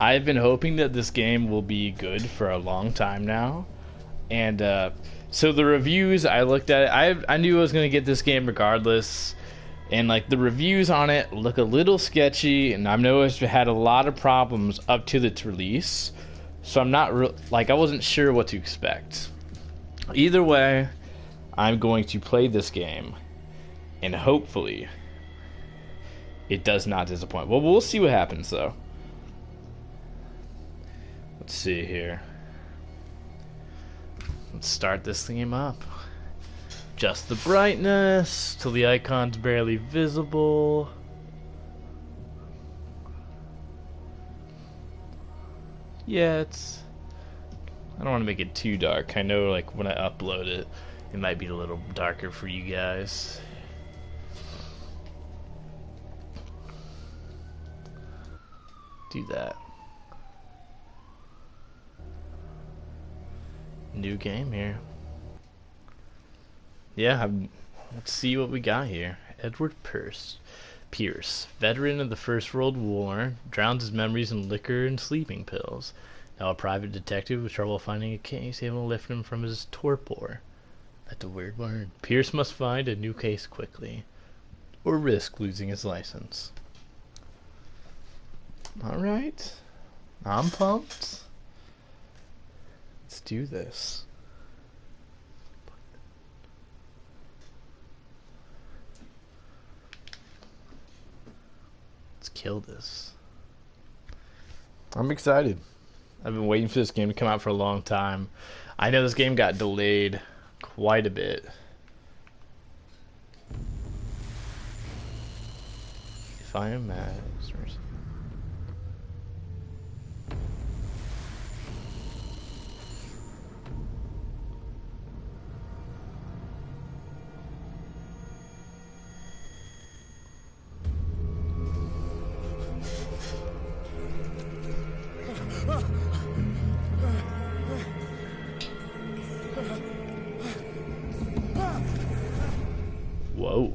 I've been hoping that this game will be good for a long time now, and so the reviews I looked at it, I knew I was gonna get this game regardless, and like the reviews on it look a little sketchy, and I know it's had a lot of problems up to its release, so I'm not like I wasn't sure what to expect. Either way, I'm going to play this game, and hopefully, it does not disappoint. Well, we'll see what happens though. Let's see here. Let's start this game up. Adjust the brightness till the icon's barely visible. Yeah, it's... I don't want to make it too dark. I know, like, when I upload it, it might be a little darker for you guys. Do that. New game here. Yeah, let's see what we got here. Edward Pierce, veteran of the First World War, drowns his memories in liquor and sleeping pills. Now a private detective with trouble finding a case able to lift him from his torpor. That's a weird word. Pierce must find a new case quickly, or risk losing his license. Alright. I'm pumped. Let's do this. Let's kill this. I'm excited. I've been waiting for this game to come out for a long time. I know this game got delayed quite a bit. If I am mad, whoa.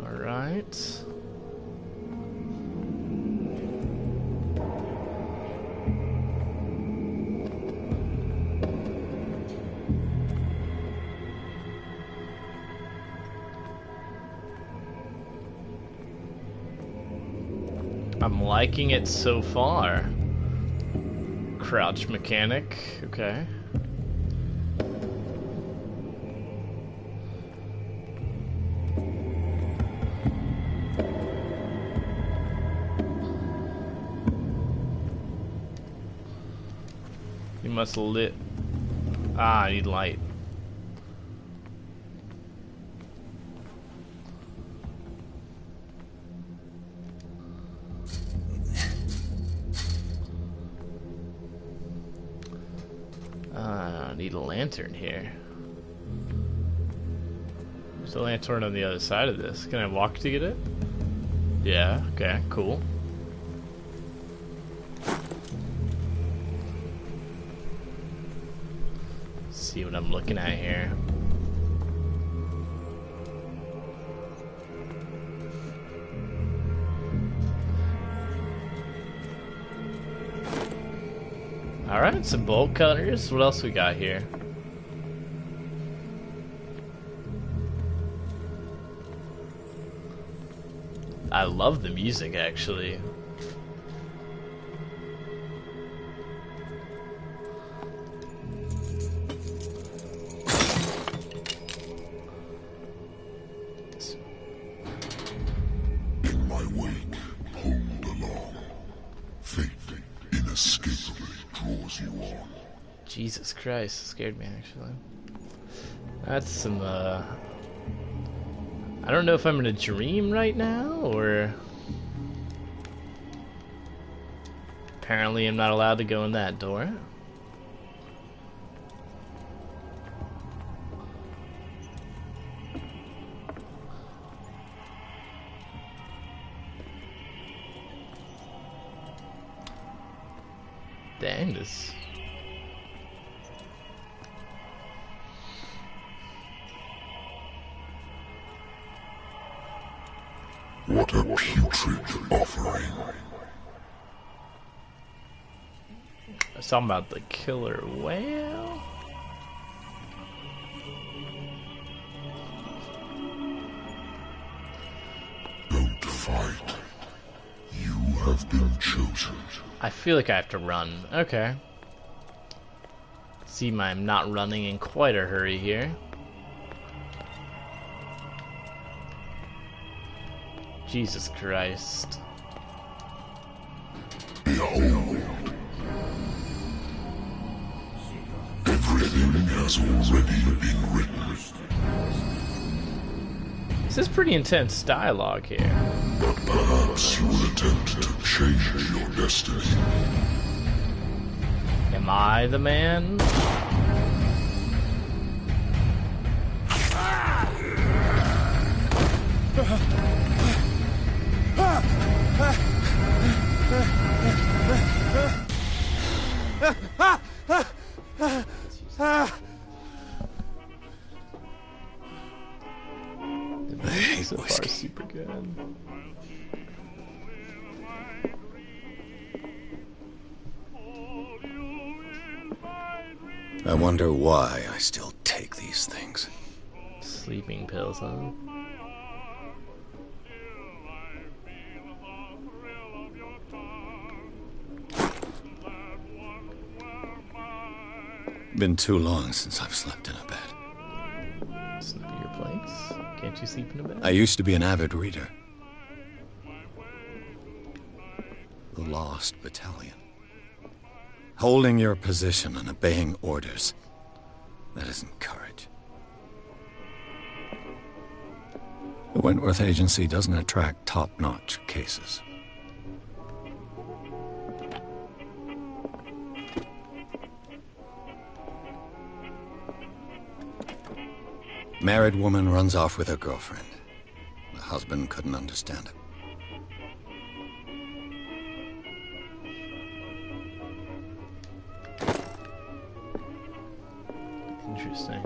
All right. I'm liking it so far. Crouch mechanic, okay. You must lit. Ah, I need light. I need a lantern here. There's a lantern on the other side of this. Can I walk to get it? Yeah, okay, cool. See what I'm looking at here. Alright, some bolt cutters. What else we got here? I love the music, actually. In my wake, pulled along. Fate inescapably draws you on. Jesus Christ, it scared me, actually. That's some, I don't know if I'm in a dream right now, or... Apparently I'm not allowed to go in that door. Dang this. What a putrid offering. I was talking about the killer whale. Don't fight. You have been chosen. I feel like I have to run. Okay. See, I'm not running in quite a hurry here. Jesus Christ. Behold. Everything has already been written. This is pretty intense dialogue here. But perhaps you will attempt to change your destiny. Am I the man? So far, super good. I wonder why I still take these things. Sleeping pills, huh? Been too long since I've slept in a bed. Sleep in your place? Can't you sleep in a bed? I used to be an avid reader. The Lost Battalion. Holding your position and obeying orders. That isn't courage. The Wentworth Agency doesn't attract top-notch cases. Married woman runs off with her girlfriend. The husband couldn't understand it. Interesting.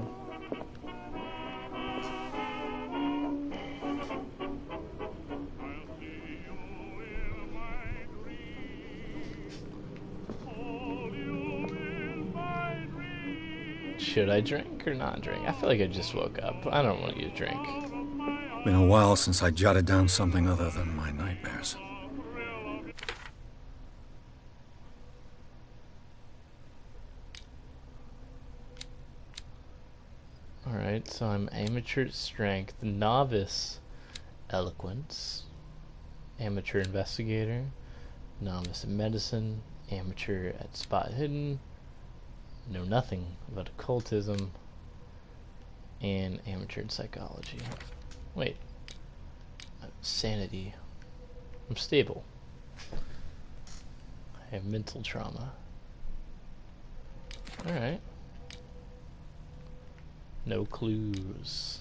Should I drink or not drink? I feel like I just woke up. I don't want you to drink. Been a while since I jotted down something other than my nightmares. Alright, so I'm amateur strength, novice eloquence, amateur investigator, novice in medicine, amateur at spot hidden, know nothing about occultism, and amateur in psychology. Wait. Sanity. I'm stable. I have mental trauma. Alright. No clues.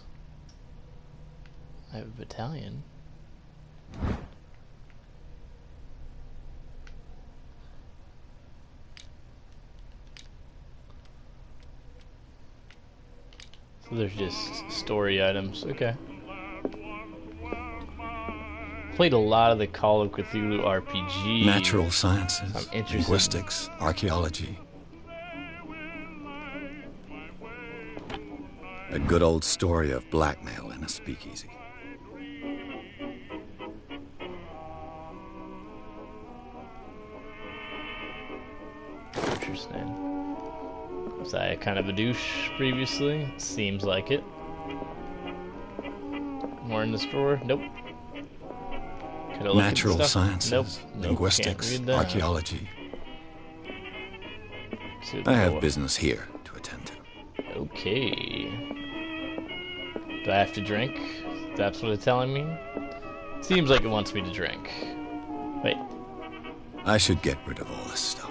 I have a battalion. So there's just story items. Okay. Played a lot of the Call of Cthulhu RPG. Natural sciences, I'm interested. linguistics, archaeology. A good old story of blackmail in a speakeasy. Interesting. Was I kind of a douche previously? Seems like it. More in this drawer? Nope. Can I look at the Natural stuff? sciences, Nope. linguistics, Can't read that. archaeology. See what I the have hell- business here to attend to. Okay. Do I have to drink? That's what it's telling me? Seems like it wants me to drink. Wait. I should get rid of all this stuff.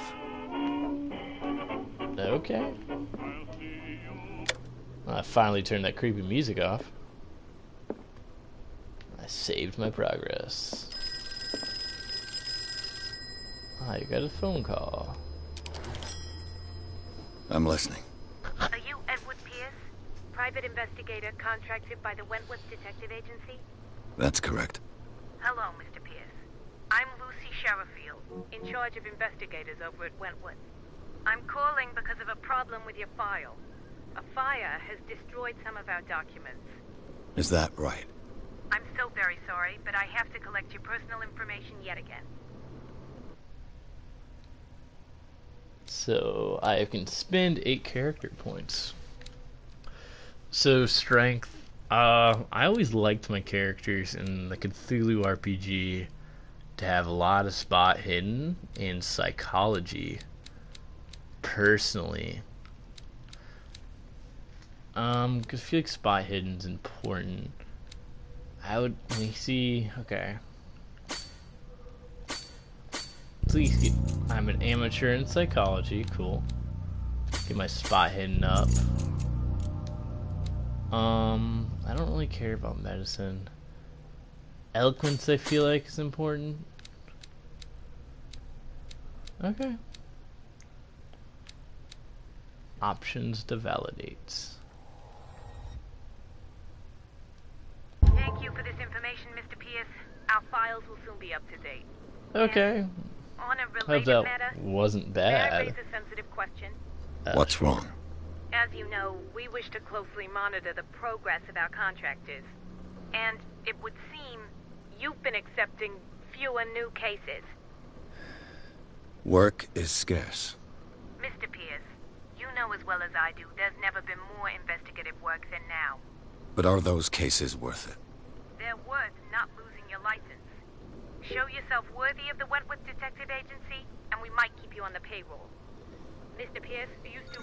Okay. I finally turned that creepy music off. I saved my progress. Ah, you got a phone call. I'm listening. Are you Edward Pierce? Private investigator contracted by the Wentworth Detective Agency? That's correct. Hello, Mr. Pierce. I'm Lucy Sherrifield, in charge of investigators over at Wentworth. I'm calling because of a problem with your file. A fire has destroyed some of our documents. Is that right? I'm so very sorry, but I have to collect your personal information yet again. So I can spend 8 character points. So strength. I always liked my characters in the Cthulu RPG to have a lot of spot hidden and psychology. Personally, because I feel like spot hidden's important. Let me see. Okay. Please I'm an amateur in psychology. Cool. Get my spot hidden up. I don't really care about medicine. Eloquence, I feel like, is important. Okay. Options to validate. Thank you for this information, Mr. Pierce. Our files will soon be up to date. Okay. And on a Hope related that matter, wasn't may I bad. raise a sensitive question? What's Sure. wrong? As you know, we wish to closely monitor the progress of our contractors. And it would seem you've been accepting fewer new cases. Work is scarce. Mr. Pierce, you know as well as I do, there's never been more investigative work than now. But are those cases worth it? They're worth not losing your license. Show yourself worthy of the Wentworth Detective Agency, and we might keep you on the payroll. Mr. Pierce, are you still...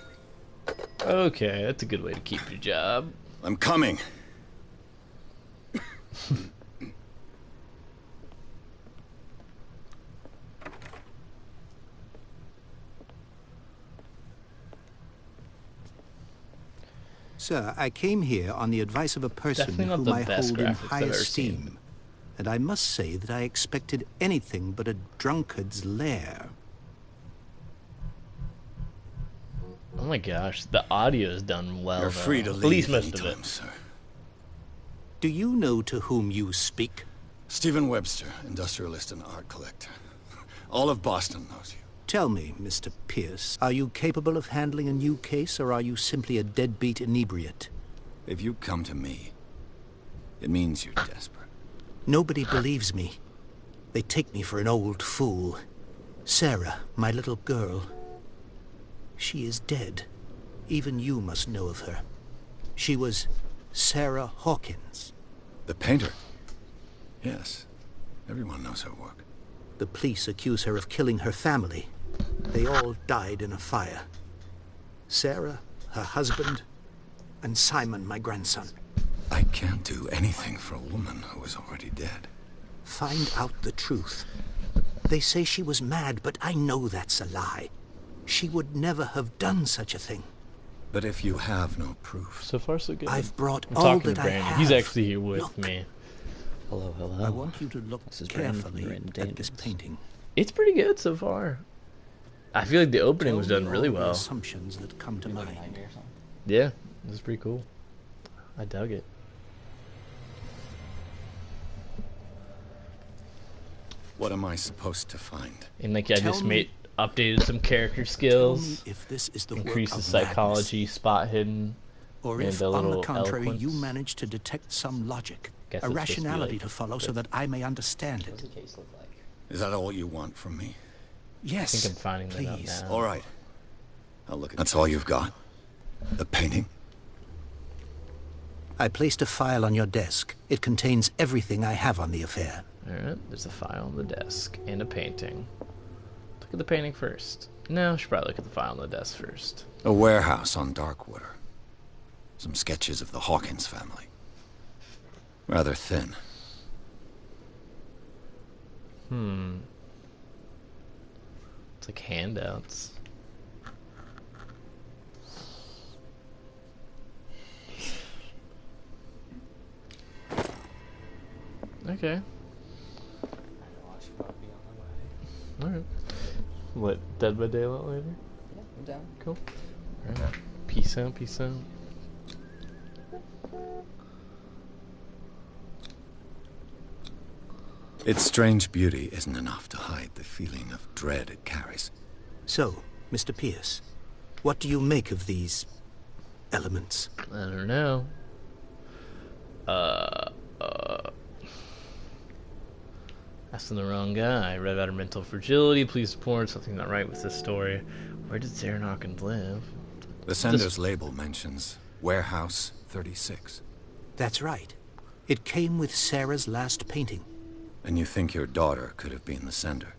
Okay, that's a good way to keep your job. I'm coming. Sir, I came here on the advice of a person Definitely not whom the I best hold in graphics high I've ever esteem. seen. And I must say that I expected anything but a drunkard's lair. Oh my gosh, the audio is done well. You're though. free to At least leave most of anytime, it. sir. Do you know to whom you speak? Stephen Webster, industrialist and art collector. All of Boston knows you. Tell me, Mr. Pierce, are you capable of handling a new case, or are you simply a deadbeat inebriate? If you come to me, it means you're desperate. Nobody believes me. They take me for an old fool. Sarah, my little girl, she is dead. Even you must know of her. She was Sarah Hawkins. The painter? Yes. Everyone knows her work. The police accuse her of killing her family. They all died in a fire. Sarah, her husband, and Simon, my grandson. I can't do anything for a woman who is already dead. Find out the truth. They say she was mad, but I know that's a lie. She would never have done such a thing. But if you have no proof... So far, so good. I've brought I'm all talking that to I Brandon. have. He's actually here with Look. me. Hello, hello. I want you to look This is Brandon from carefully Brandon at this Daniels. painting. It's pretty good so far. I feel like the opening Tell was me done really all the well. assumptions that come to mind. Yeah, it was pretty cool. I dug it. What am I supposed to find? And like I Tell just me- updated some character Tell me skills, if this is the increased work the of psychology, spot hidden, madness, or and if, the on the little contrary, eloquence. you manage to detect some logic, Guess a it's supposed to be rationality like to follow, so this. that I may understand What it. does the case look like? Is that all you want from me? Yes, I think I'm finding that out please. now. All right. I'll look at That's all you've got? The painting? I placed a file on your desk. It contains everything I have on the affair. Alright, there's a file on the desk and a painting. Look at the painting first. No, I should probably look at the file on the desk first. A warehouse on Darkwater. Some sketches of the Hawkins family. Rather thin. It's like handouts. Okay. I should probably be on my way. Alright. What, Dead by Daylight later? Yeah, I'm down. Cool. Alright. Peace out, peace out. Its strange beauty isn't enough to hide the feeling of dread it carries. So, Mr. Pierce, what do you make of these elements? I don't know. Asking the wrong guy. Read about her mental fragility. Please support something not right with this story. Where did Sarah Hawkins live? The sender's label mentions Warehouse 36. That's right. It came with Sarah's last painting. And you think your daughter could have been the sender?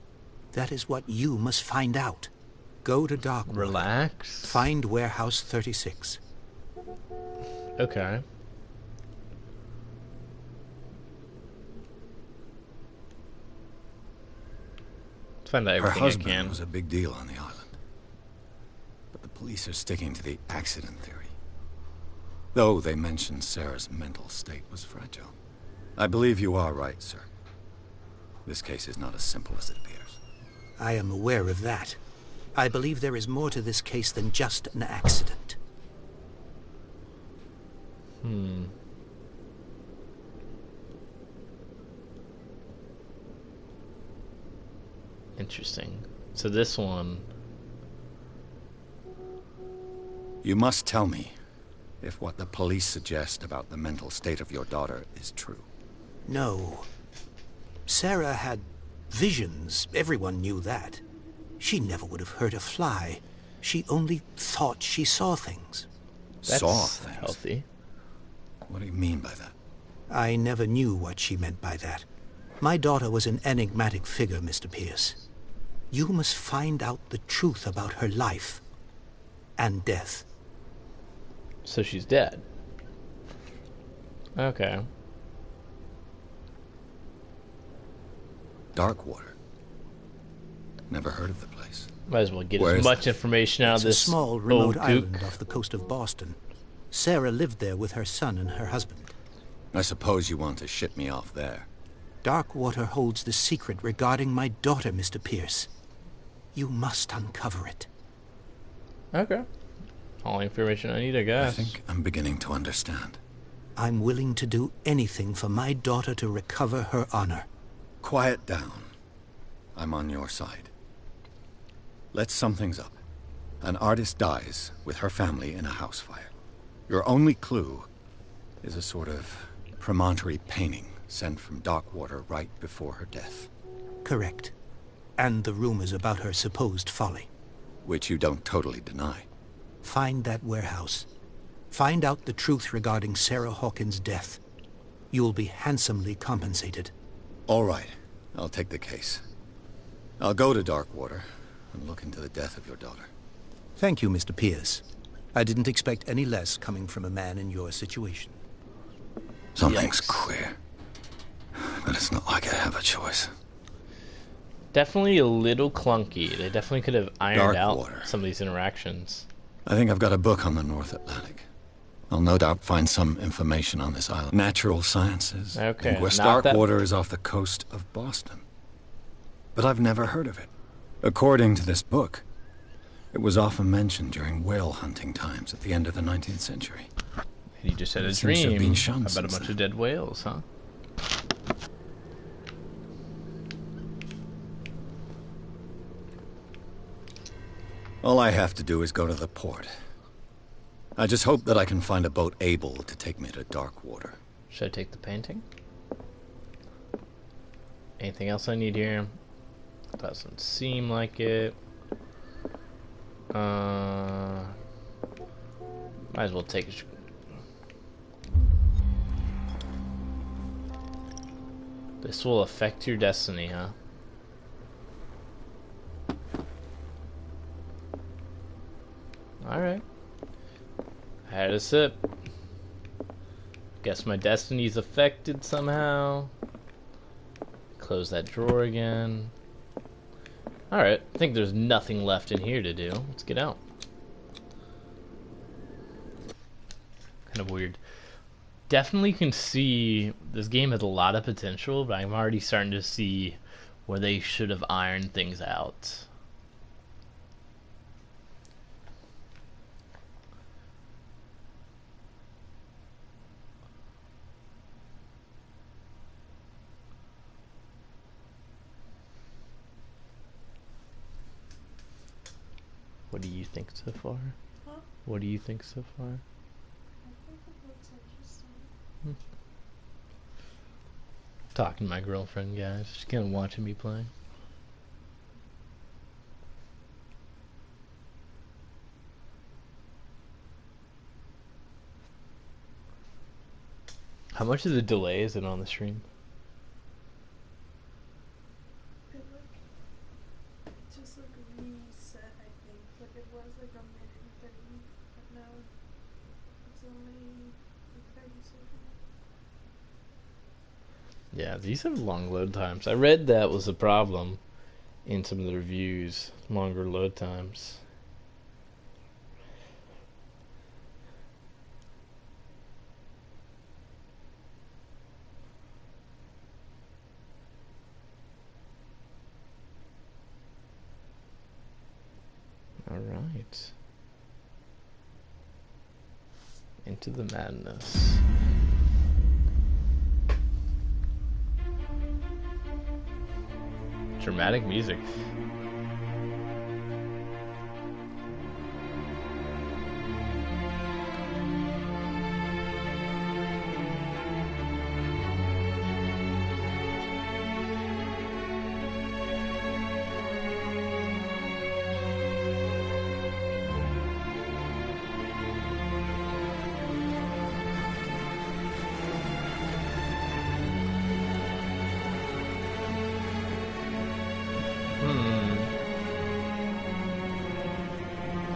That is what you must find out. Go to Darkwater. Relax. Find Warehouse 36. Okay. Let's find out Her everything I husband can. was a big deal on the island. But the police are sticking to the accident theory. Though they mentioned Sarah's mental state was fragile. I believe you are right, sir. This case is not as simple as it appears. I am aware of that. I believe there is more to this case than just an accident. Interesting. So this one... You must tell me if what the police suggest about the mental state of your daughter is true. No. Sarah had visions. Everyone knew that. She never would have hurt a fly. She only thought she saw things. That's Saw things? healthy. What do you mean by that? I never knew what she meant by that. My daughter was an enigmatic figure, Mr. Pierce. You must find out the truth about her life and death. So she's dead. Okay. Darkwater. Never heard of the place. Might as well get Where as is much it? information out It's of a this small, remote old island kook. off the coast of Boston. Sarah lived there with her son and her husband. I suppose you want to ship me off there. Darkwater holds the secret regarding my daughter, Mr. Pierce. You must uncover it. Okay. All the information I need, I I guess. think I'm beginning to understand. I'm willing to do anything for my daughter to recover her honor. Quiet down. I'm on your side. Let's sum things up. An artist dies with her family in a house fire. Your only clue is a sort of promontory painting sent from Darkwater right before her death. Correct. And the rumors about her supposed folly. Which you don't totally deny. Find that warehouse. Find out the truth regarding Sarah Hawkins' death. You'll be handsomely compensated. All right, I'll take the case. I'll go to Darkwater and look into the death of your daughter. Thank you, Mr. Pierce. I didn't expect any less coming from a man in your situation. Something's Yikes. queer. But it's not like I have a choice. Definitely a little clunky. They definitely could have ironed out Darkwater. some of these interactions. I think I've got a book on the North Atlantic. I'll no doubt find some information on this island. Natural sciences. Okay, Linguist not that- Darkwater is off the coast of Boston. But I've never heard of it. According to this book, it was often mentioned during whale hunting times at the end of the 19th century. And you just had a It seems to have dream been shunned about a since bunch then. of dead whales, huh? All I have to do is go to the port. I just hope that I can find a boat able to take me to Darkwater. Should I take the painting? Anything else I need here? Doesn't seem like it. Might as well take it. This will affect your destiny, huh? Alright. I had a sip. Guess my destiny's affected somehow. Close that drawer again. Alright, I think there's nothing left in here to do. Let's get out. Kind of weird. Definitely can see this game has a lot of potential, but I'm already starting to see where they should have ironed things out. What do you think so far? Huh? What do you think so far? I think it looks interesting. Talking to my girlfriend, guys. She's kind of watching me play. How much of the delay is it on the stream? It just reset, I think. Like it was like a minute and 30, but now it's only like 30 seconds. Yeah, these have long load times. I read that was a problem in some of the reviews. Longer load times. Alright. Into the madness. Dramatic music.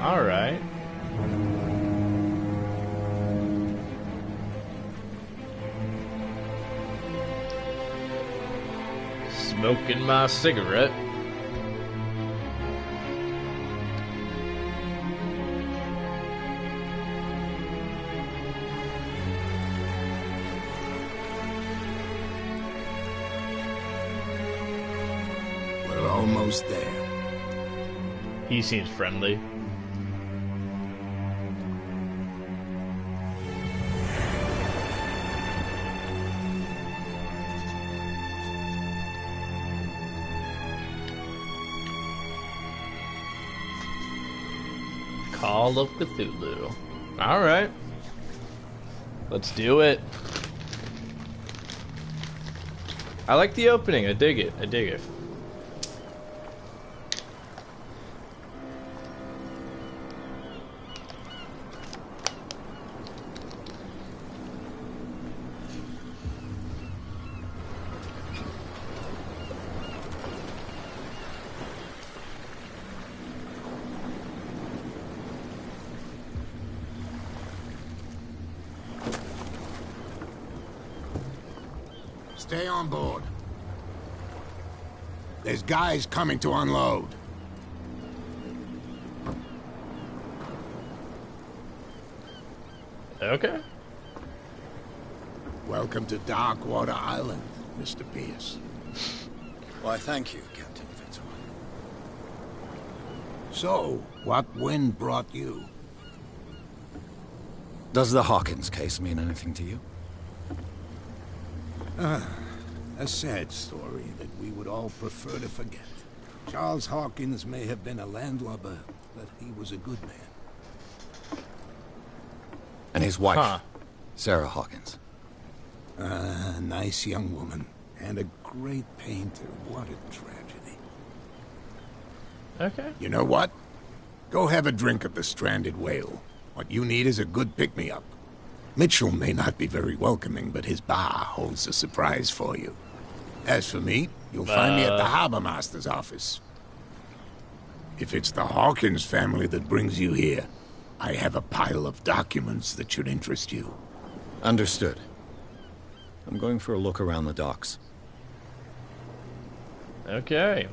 Alright. Smoking my cigarette. We're almost there. He seems friendly. Call of Cthulhu. Alright. Let's do it. I like the opening. I dig it. I dig it. Stay on board. There's guys coming to unload. Okay. Welcome to Darkwater Island, Mr. Pierce. Why, thank you, Captain Fitzroy. So, what wind brought you? Does the Hawkins case mean anything to you? A sad story that we would all prefer to forget. Charles Hawkins may have been a landlubber, but he was a good man. And his wife, Huh. Sarah Hawkins. A nice young woman, and a great painter. What a tragedy. Okay. You know what? Go have a drink at the Stranded Whale. What you need is a good pick-me-up. Mitchell may not be very welcoming, but his bar holds a surprise for you. As for me, you'll find me at the Harbor Master's office. If it's the Hawkins family that brings you here, I have a pile of documents that should interest you. Understood. I'm going for a look around the docks. Okay.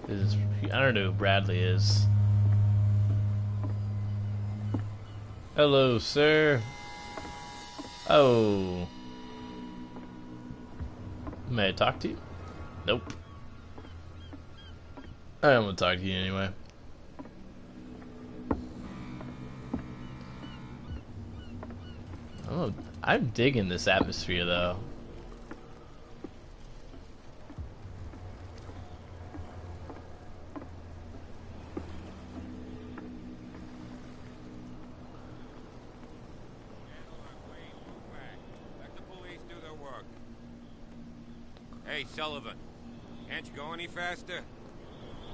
This is, I don't know who Bradley is. Hello, sir. Oh. May I talk to you? Nope. I don't want to talk to you anyway. Oh, I'm digging this atmosphere, though. Let the police do their work. Hey, Sullivan. Can't you go any faster?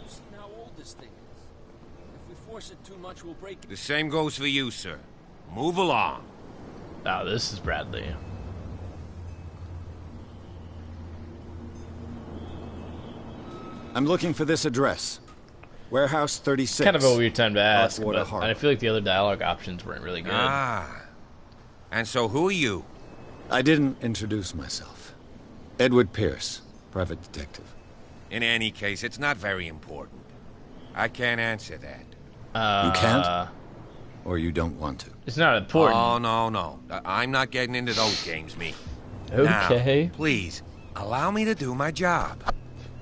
See how old this thing is. If we force it too much, we'll break it. The same goes for you, sir. Move along. Oh, this is Bradley. I'm looking for this address. Warehouse 36. Kind of a weird time to ask, Darkwater but Harbor. I feel like the other dialogue options weren't really good. Ah. And so who are you? I didn't introduce myself. Edward Pierce, private detective. In any case, it's not very important. I can't answer that. You can't? Or you don't want to? It's not important. Oh, no. I'm not getting into those games, me. Okay. Now, please, allow me to do my job.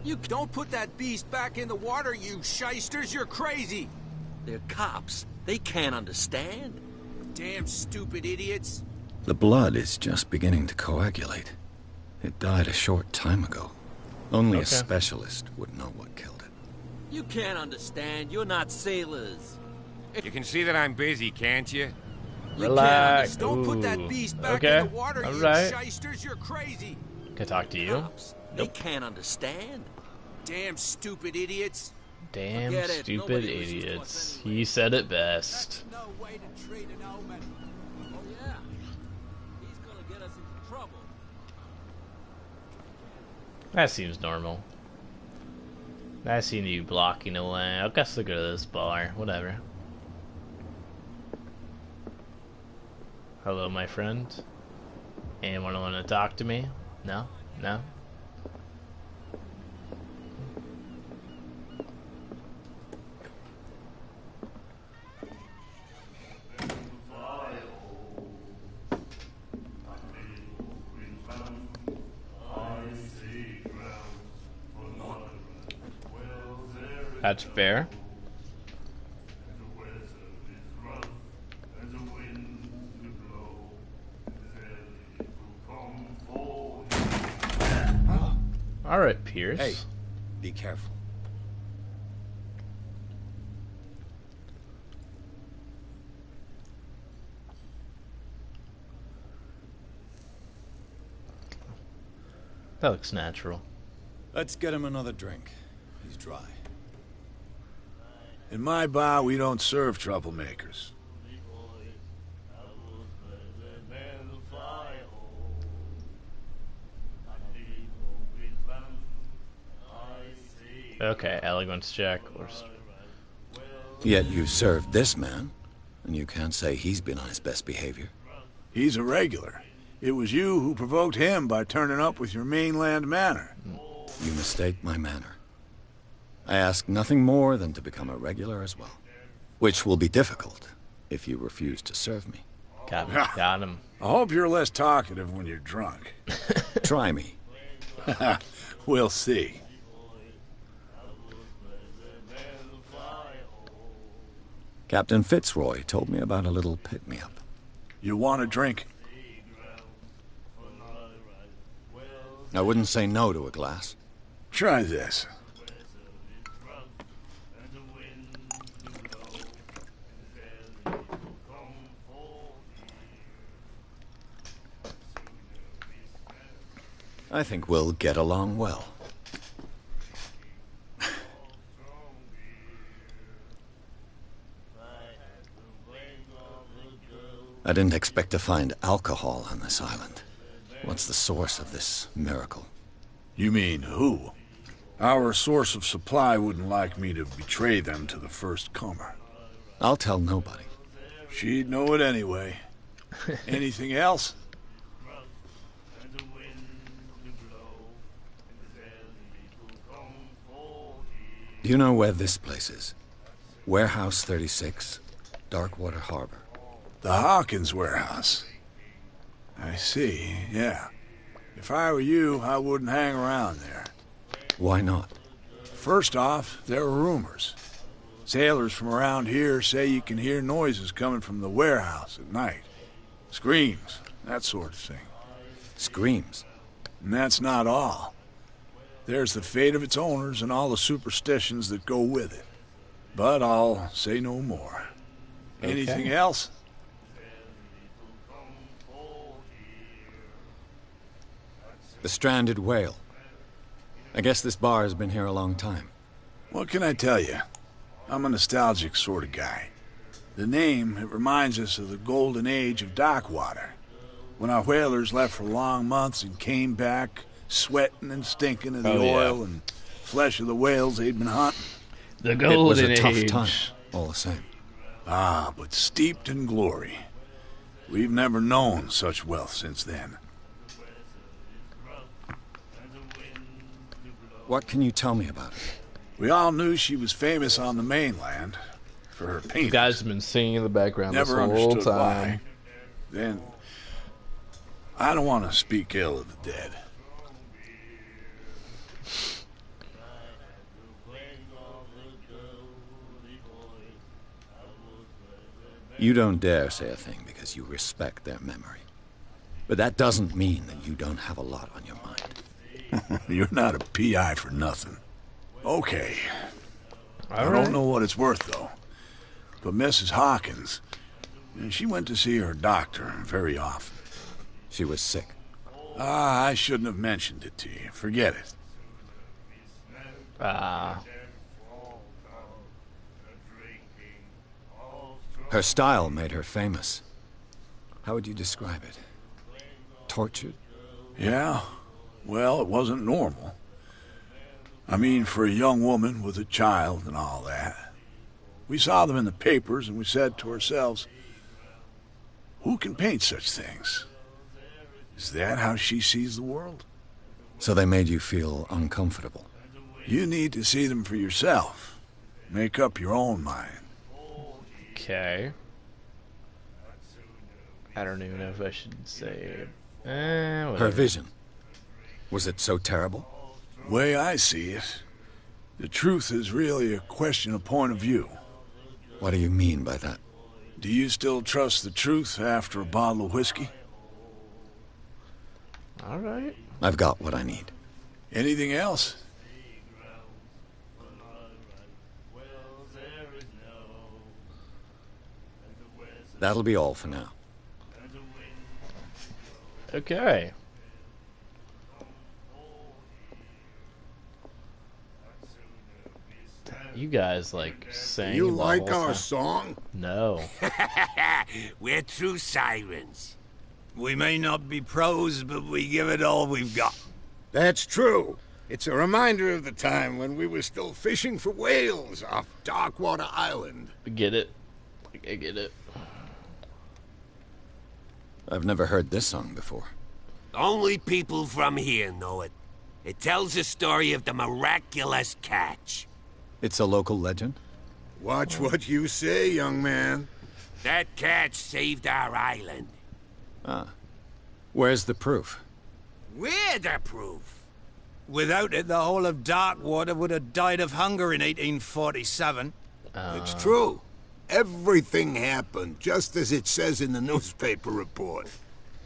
You don't put that beast back in the water, you shysters. You're crazy. They're cops. They can't understand. Damn stupid idiots. The blood is just beginning to coagulate. It died a short time ago. Only a specialist would know what killed it. You can't understand. You're not sailors. You can see that I'm busy, can't you? You Relax. can't don't put that beast back Okay. in the water, All you right. shysters. You're crazy. Can I talk to you? Cops. They can't understand. Damn stupid idiots. Damn Forget it. stupid Nobody listens to us idiots. anyway. He said it best. No way to treat an omen. Oh yeah. He's gonna get us into trouble. That seems normal. I seen you blocking away. I guess look at this bar. Whatever. Hello, my friend. Anyone want to talk to me? No? No? That's fair. Alright, Pierce. Hey, be careful. That looks natural. Let's get him another drink. He's dry. In my bar, we don't serve troublemakers. Okay, elegance check. Yet you served this man, and you can't say he's been on his best behavior. He's a regular. It was you who provoked him by turning up with your mainland manner. You mistake my manner. I ask nothing more than to become a regular as well. Which will be difficult if you refuse to serve me. Got him. Got him. I hope you're less talkative when you're drunk. Try me. We'll see. Captain Fitzroy told me about a little pick-me-up. You want a drink? I wouldn't say no to a glass. Try this. I think we'll get along well. I didn't expect to find alcohol on this island. What's the source of this miracle? You mean who? Our source of supply wouldn't like me to betray them to the first comer. I'll tell nobody. She'd know it anyway. Anything else? Do you know where this place is? Warehouse 36, Darkwater Harbor. The Hawkins warehouse. I see, yeah. If I were you, I wouldn't hang around there. Why not? First off, there are rumors. Sailors from around here say you can hear noises coming from the warehouse at night. Screams, that sort of thing. Screams. And that's not all. There's the fate of its owners and all the superstitions that go with it. But I'll say no more. Anything else? The stranded whale. I guess this bar has been here a long time. What can I tell you? I'm a nostalgic sort of guy. The name, it reminds us of the golden age of dockwater. When our whalers left for long months and came back, sweating and stinking of the oil and flesh of the whales they'd been hunting. The golden age. It was a tough time, all the same. Ah, but steeped in glory. We've never known such wealth since then. What can you tell me about it? We all knew she was famous on the mainland for her paintings. You guys have been singing in the background Never this whole understood time. why. Then, I don't want to speak ill of the dead. You don't dare say a thing because you respect their memory. But that doesn't mean that you don't have a lot on your mind. You're not a PI for nothing. Okay. I right. don't know what it's worth, though. But Mrs. Hawkins, she went to see her doctor very often. She was sick. Ah, I shouldn't have mentioned it to you. Forget it. Her style made her famous. How would you describe it? Tortured? Yeah? Well, it wasn't normal. I mean, for a young woman with a child and all that. We saw them in the papers and we said to ourselves, who can paint such things? Is that how she sees the world? So they made you feel uncomfortable. You need to see them for yourself. Make up your own mind. Okay. I don't even know if I should say. Whatever. Her vision. Was it so terrible? Way I see it, the truth is really a question of point of view. What do you mean by that? Do you still trust the truth after a bottle of whiskey? All right. I've got what I need. Anything else? That'll be all for now. Okay. You guys like sang. You the like whole our time? song? No. We're true sirens. We may not be pros, but we give it all we've got. That's true. It's a reminder of the time when we were still fishing for whales off Darkwater Island. I get it. I get it. I've never heard this song before. Only people from here know it. It tells the story of the miraculous catch. It's a local legend? Watch what you say, young man. That catch saved our island. Ah. Where's the proof? We're the proof. Without it, the whole of Darkwater would have died of hunger in 1847. It's true. Everything happened just as it says in the newspaper report.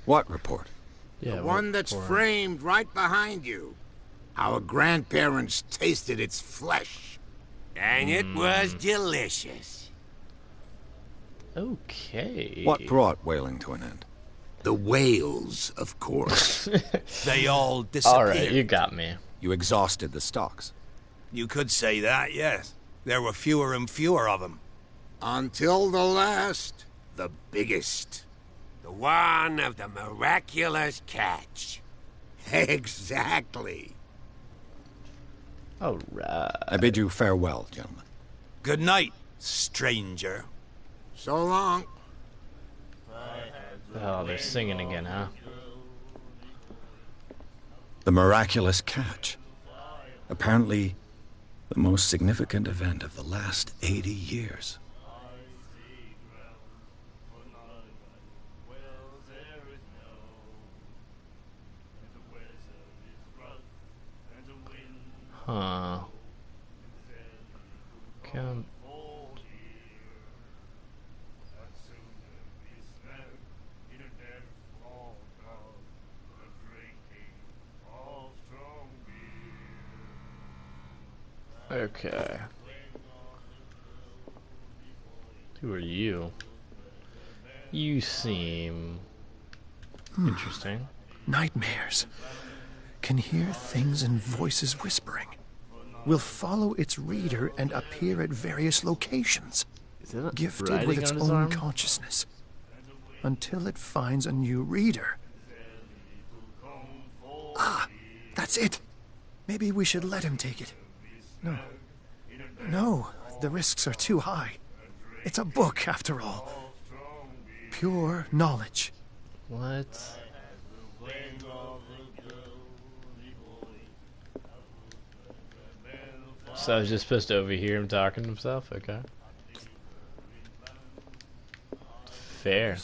What report? Yeah, The one that's framed right behind you. Our grandparents tasted its flesh. And it was delicious. Okay. What brought whaling to an end? The whales, of course. They all disappeared. All right, you got me. You exhausted the stocks. You could say that, yes. There were fewer and fewer of them. Until the last, the biggest. The one of the miraculous catch. Exactly. All right. I bid you farewell, gentlemen. Good night, stranger. So long. Oh, they're singing again, huh? The miraculous catch. Apparently, the most significant event of the last 80 years. Huh. Come. Okay. Who are you? You seem interesting. Nightmares. Can hear things and voices whispering. Will follow its reader and appear at various locations. Is it Gifted with its own consciousness. Until it finds a new reader. Ah, that's it. Maybe we should let him take it. No. No, the risks are too high. It's a book, after all. Pure knowledge. What? So I was just supposed to overhear him talking to himself? Okay. Fair.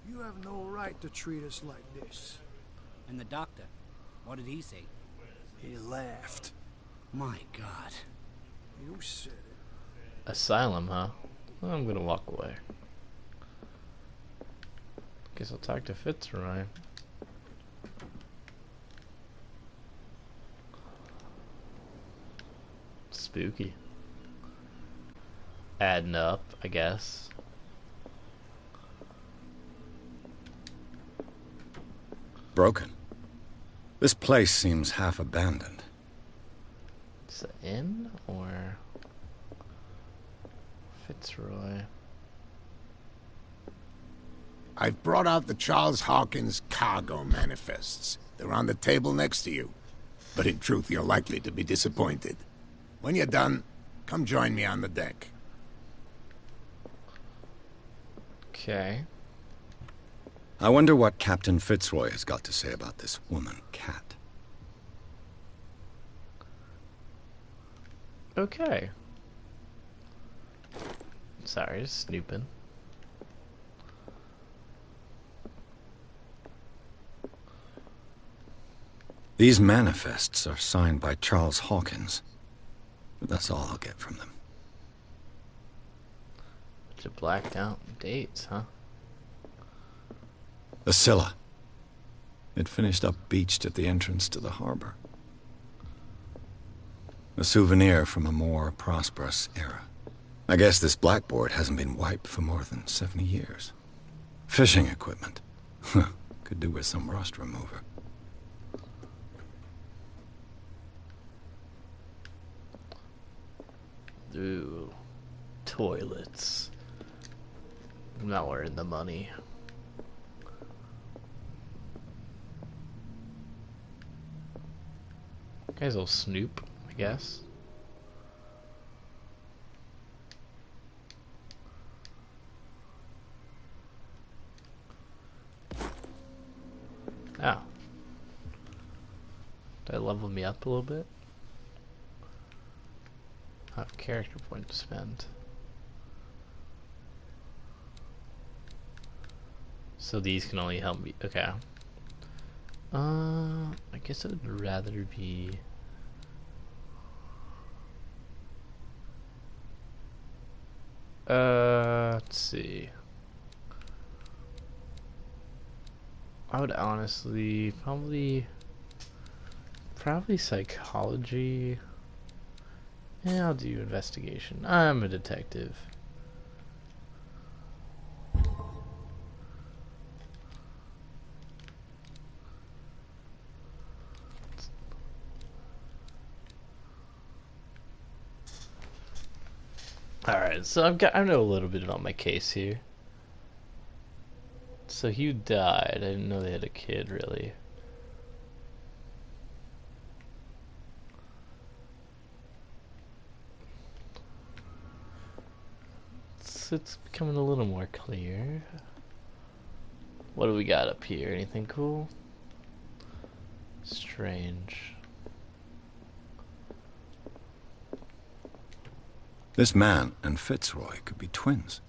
You have no right to treat us like this. And the doctor, what did he say? He laughed. My God. You said it. Asylum, huh? Well, I'm gonna walk away. Guess I'll talk to Fitzroy. Spooky. Adding up, I guess. Broken. This place seems half abandoned. Is it inn or Fitzroy? I've brought out the Charles Hawkins cargo manifests. They're on the table next to you. But in truth, you're likely to be disappointed. When you're done, come join me on the deck. Okay. I wonder what Captain Fitzroy has got to say about this woman, Cat. Okay. Sorry, just snooping. These manifests are signed by Charles Hawkins. But that's all I'll get from them. Bunch of blacked out dates, huh? The Scylla. It finished up beached at the entrance to the harbor. A souvenir from a more prosperous era. I guess this blackboard hasn't been wiped for more than 70 years. Fishing equipment. Could do with some rust remover. Ooh. Toilets. I'm not worrying the money. Guys will snoop, I guess. Oh. Did I level me up a little bit? I have a character point to spend. So these can only help me. Okay. I guess I would rather be. Let's see. I would honestly probably psychology. Yeah, I'll do investigation. I'm a detective. Alright, so I know a little bit about my case here. So Hugh died. I didn't know they had a kid, really. It's becoming a little more clear. What do we got up here? Anything cool? Strange. This man and Fitzroy could be twins.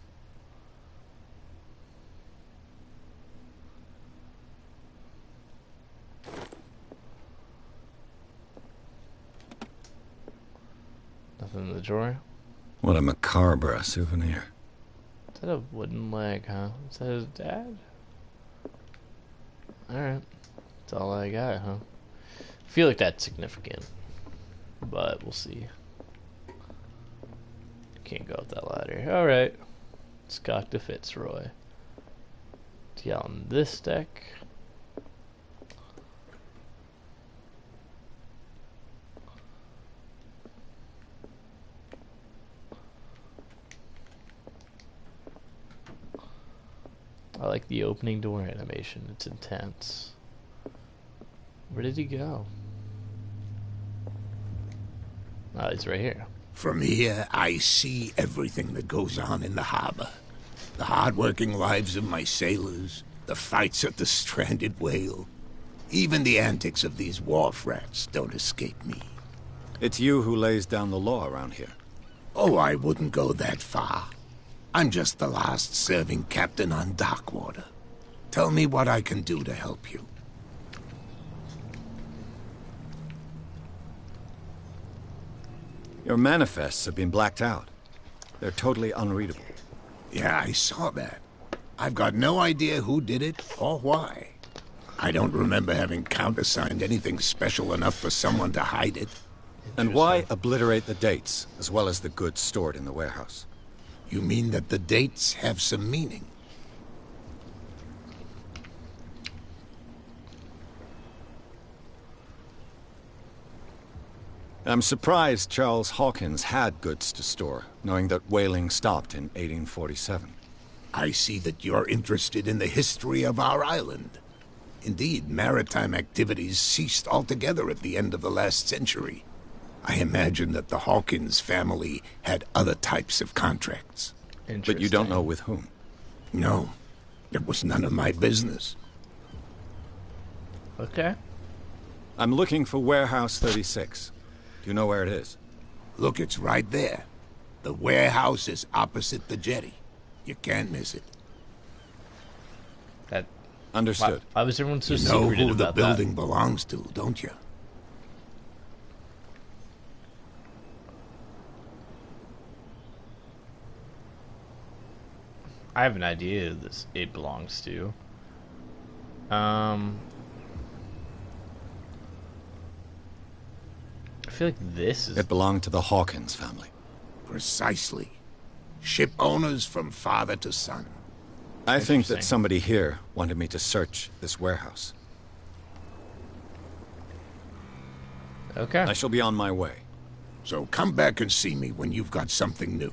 Nothing in the drawer? What a macabre souvenir. Is that a wooden leg, huh? Is that his dad? Alright. That's all I got, huh? I feel like that's significant. But we'll see. Can't go up that ladder. Alright. Scott to Fitzroy. Yeah, on this deck. I like the opening door animation. It's intense. Where did he go? Oh, he's right here. From here, I see everything that goes on in the harbor. The hard-working lives of my sailors, the fights at the stranded whale. Even the antics of these wharf rats don't escape me. It's you who lays down the law around here. Oh, I wouldn't go that far. I'm just the last serving captain on Darkwater. Tell me what I can do to help you. Your manifests have been blacked out. They're totally unreadable. Yeah, I saw that. I've got no idea who did it or why. I don't remember having countersigned anything special enough for someone to hide it. And why obliterate the dates, as well as the goods stored in the warehouse? You mean that the dates have some meaning? I'm surprised Charles Hawkins had goods to store, knowing that whaling stopped in 1847. I see that you're interested in the history of our island. Indeed, maritime activities ceased altogether at the end of the last century. I imagine that the Hawkins family had other types of contracts. But you don't know with whom? No, it was none of my business. Okay. I'm looking for Warehouse 36. Do you know where it is? Look, it's right there. The warehouse is opposite the jetty. You can't miss it. That understood. Why was everyone so you know secretive who the about building that? belongs to, don't you? I have an idea who it belongs to. I feel like this is... It belonged to the Hawkins family. Precisely. Ship owners from father to son. I think that somebody here wanted me to search this warehouse. Okay. I shall be on my way. So come back and see me when you've got something new.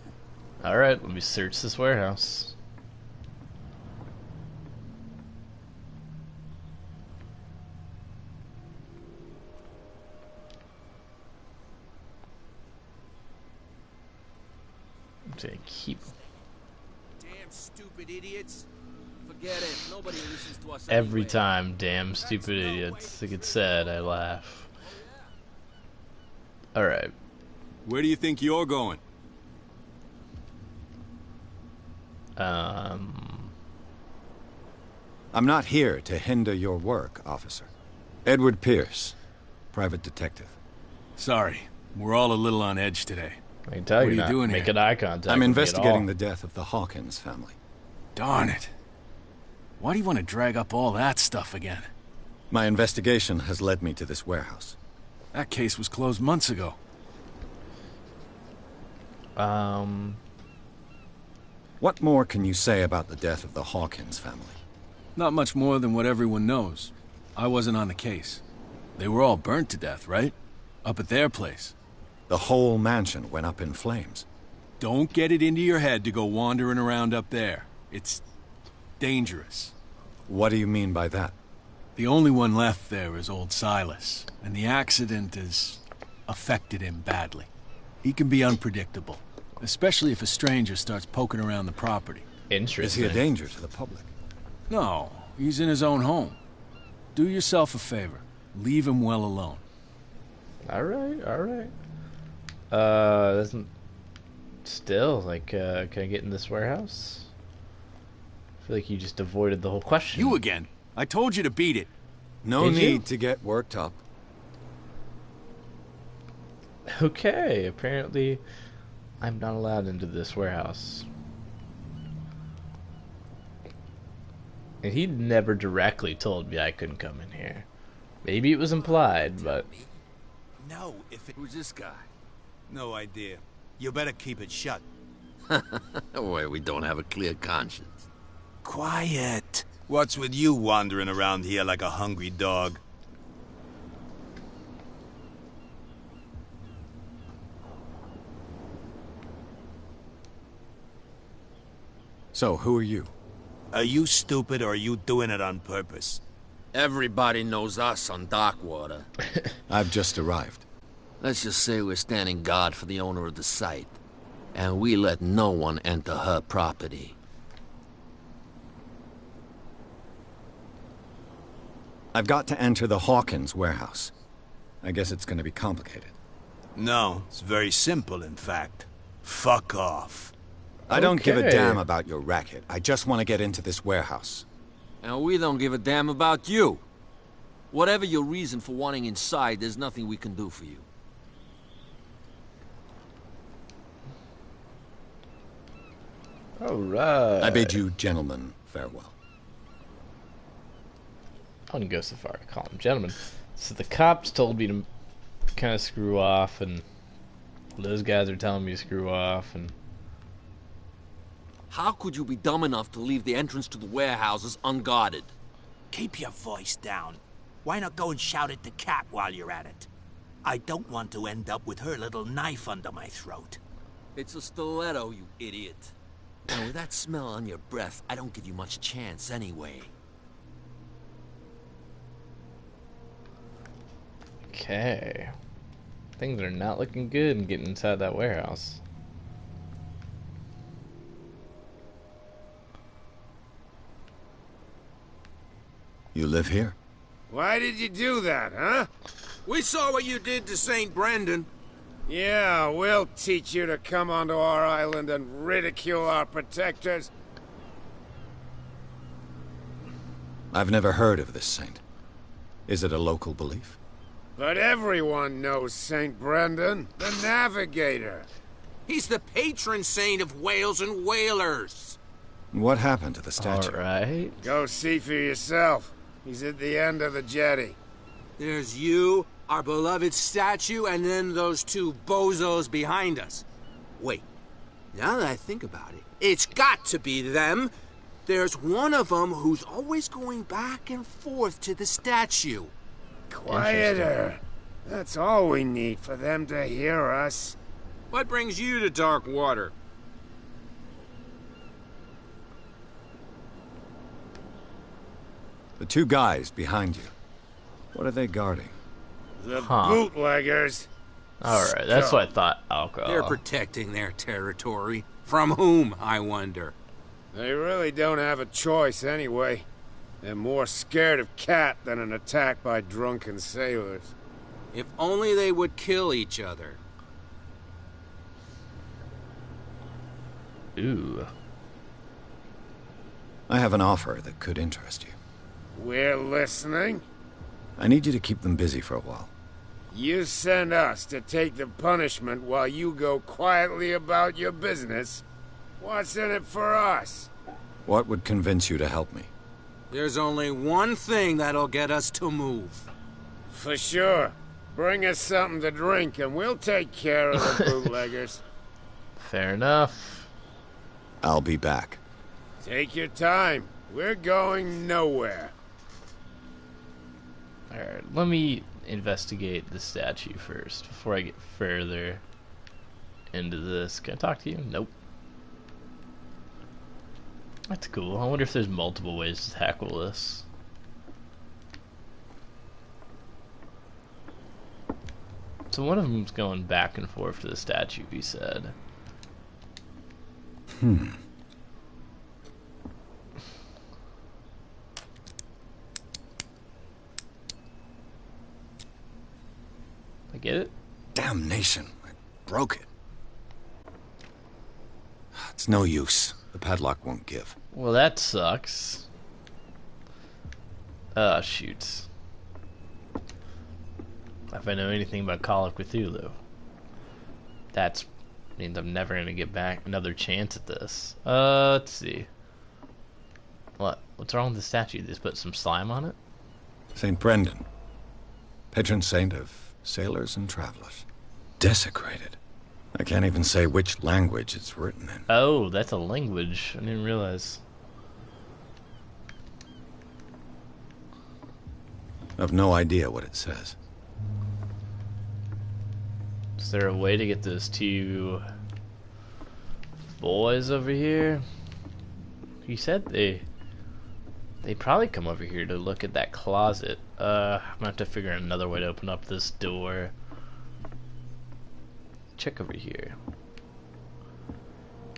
Alright, let me search this warehouse. To keep damn stupid idiots. Forget it. Nobody listens to us every anyway. time, damn stupid idiots. It gets said, I laugh. Alright. Where do you think you're going? I'm not here to hinder your work, officer. Edward Pierce, private detective. Sorry, we're all a little on edge today. I can tell What you're are you not doing making here? eye contact. I'm with me at investigating all. the death of the Hawkins family. Darn it. Why do you want to drag up all that stuff again? My investigation has led me to this warehouse. That case was closed months ago. What more can you say about the death of the Hawkins family? Not much more than what everyone knows. I wasn't on the case. They were all burnt to death, right? Up at their place. The whole mansion went up in flames. Don't get it into your head to go wandering around up there. It's dangerous. What do you mean by that? The only one left there is old Silas, and the accident has affected him badly. He can be unpredictable, especially if a stranger starts poking around the property. Interesting. Is he a danger to the public? No, he's in his own home. Do yourself a favor. Leave him well alone. Alright, alright. Doesn't... Still, like, can I get in this warehouse? I feel like you just avoided the whole question. You again? I told you to beat it. No Did need you? to get worked up. Okay, apparently I'm not allowed into this warehouse. And he never directly told me I couldn't come in here. Maybe it was implied, but... No, if it was this guy. No idea. You better keep it shut. Where we don't have a clear conscience. Quiet. What's with you wandering around here like a hungry dog? So, who are you? Are you stupid or are you doing it on purpose? Everybody knows us on Darkwater. I've just arrived. Let's just say we're standing guard for the owner of the site. And we let no one enter her property. I've got to enter the Hawkins warehouse. I guess it's gonna be complicated. No, it's very simple, in fact. Fuck off. I don't give a damn about your racket. I just want to get into this warehouse. And we don't give a damn about you. Whatever your reason for wanting inside, there's nothing we can do for you. Alright. I bid you gentlemen farewell. I wouldn't go so far to call them gentlemen. So the cops told me to kind of screw off, and those guys are telling me to screw off, and... How could you be dumb enough to leave the entrance to the warehouses unguarded? Keep your voice down. Why not go and shout at the cat while you're at it? I don't want to end up with her little knife under my throat. It's a stiletto, you idiot. And with that smell on your breath, I don't give you much chance anyway. Okay. Things are not looking good in getting inside that warehouse. You live here? Why did you do that, huh? We saw what you did to St. Brendan. Yeah, we'll teach you to come onto our island and ridicule our protectors. I've never heard of this saint. Is it a local belief? But everyone knows St. Brendan, the Navigator. He's the patron saint of whales and whalers. What happened to the statue? Alright. Go see for yourself. He's at the end of the jetty. There's you, our beloved statue, and then those two bozos behind us. Wait, now that I think about it, it's got to be them. There's one of them who's always going back and forth to the statue. Quieter. That's all we need for them to hear us. What brings you to Darkwater? The two guys behind you. What are they guarding? The bootleggers. Alright, that's what I thought. Alcohol. They're protecting their territory. From whom, I wonder? They really don't have a choice anyway. They're more scared of Cat than an attack by drunken sailors. If only they would kill each other. Ooh. I have an offer that could interest you. We're listening. I need you to keep them busy for a while. You send us to take the punishment while you go quietly about your business. What's in it for us? What would convince you to help me? There's only one thing that'll get us to move. For sure. Bring us something to drink and we'll take care of the bootleggers. Fair enough. I'll be back. Take your time. We're going nowhere. Alright, let me investigate the statue first before I get further into this. Can I talk to you? Nope. That's cool. I wonder if there's multiple ways to tackle this. So one of them's going back and forth to the statue, he said. I get it? Damnation. I broke it. It's no use. The padlock won't give. Well, that sucks. Oh, shoot. If I know anything about Call of Cthulhu, that means I'm never gonna get back another chance at this. Let's see. What's wrong with the statue? They just put some slime on it? St. Brendan. Patron saint of sailors and travelers. Desecrated. I can't even say which language it's written in. Oh, that's a language. I didn't realize. I've no idea what it says. Is there a way to get those two boys over here? He said they probably come over here to look at that closet. I'm gonna have to figure out another way to open up this door. Check over here.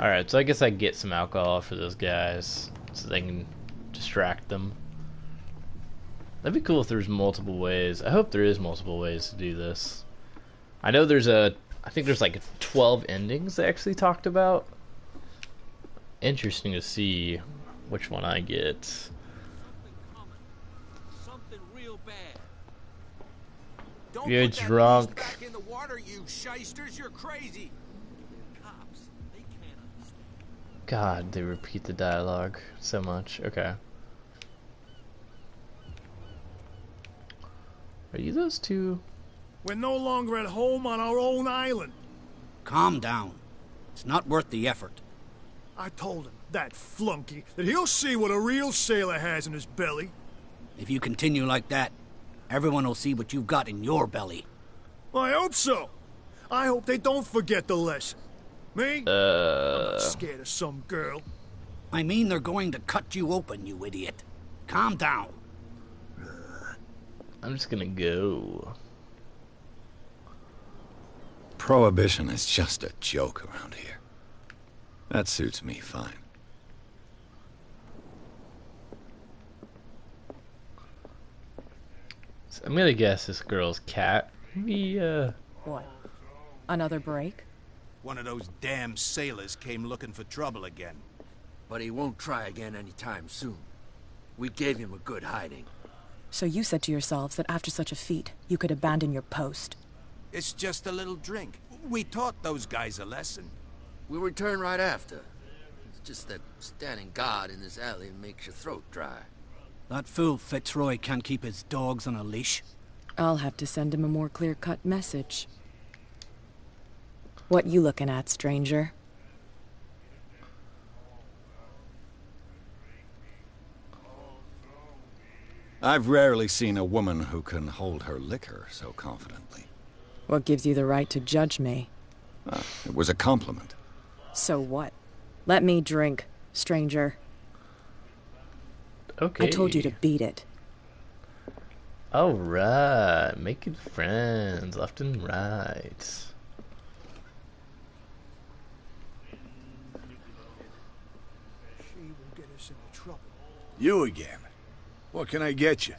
Alright, so I guess I get some alcohol for those guys so they can distract them. That'd be cool if there's multiple ways. I hope there is multiple ways to do this. I know I think there's like 12 endings they actually talked about. Interesting to see which one I get. Something real bad. You're put that drunk. beast back in the water, you shysters. You're crazy. Cops, they can't understand. God, they repeat the dialogue so much. Okay. Are you those two? We're no longer at home on our own island. Calm down. It's not worth the effort. I told him, that flunky, that he'll see what a real sailor has in his belly. If you continue like that, everyone will see what you've got in your belly. I hope so. I hope they don't forget the lesson. Me? I'm not scared of some girl. I mean, they're going to cut you open, you idiot. Calm down. I'm just gonna go. Prohibition is just a joke around here. That suits me fine. So I'm gonna guess this girl's cat. Maybe, What? Another break? One of those damn sailors came looking for trouble again. But he won't try again anytime soon. We gave him a good hiding. So you said to yourselves that after such a feat, you could abandon your post. It's just a little drink. We taught those guys a lesson. We'll return right after. It's just that standing guard in this alley makes your throat dry. That fool Fitzroy can't keep his dogs on a leash. I'll have to send him a more clear-cut message. What you looking at, stranger? I've rarely seen a woman who can hold her liquor so confidently. What gives you the right to judge me? It was a compliment. So what? Let me drink, stranger. okay. I told you to beat it. Alright, making friends left and right. She will get us into trouble. You again. What can I get you?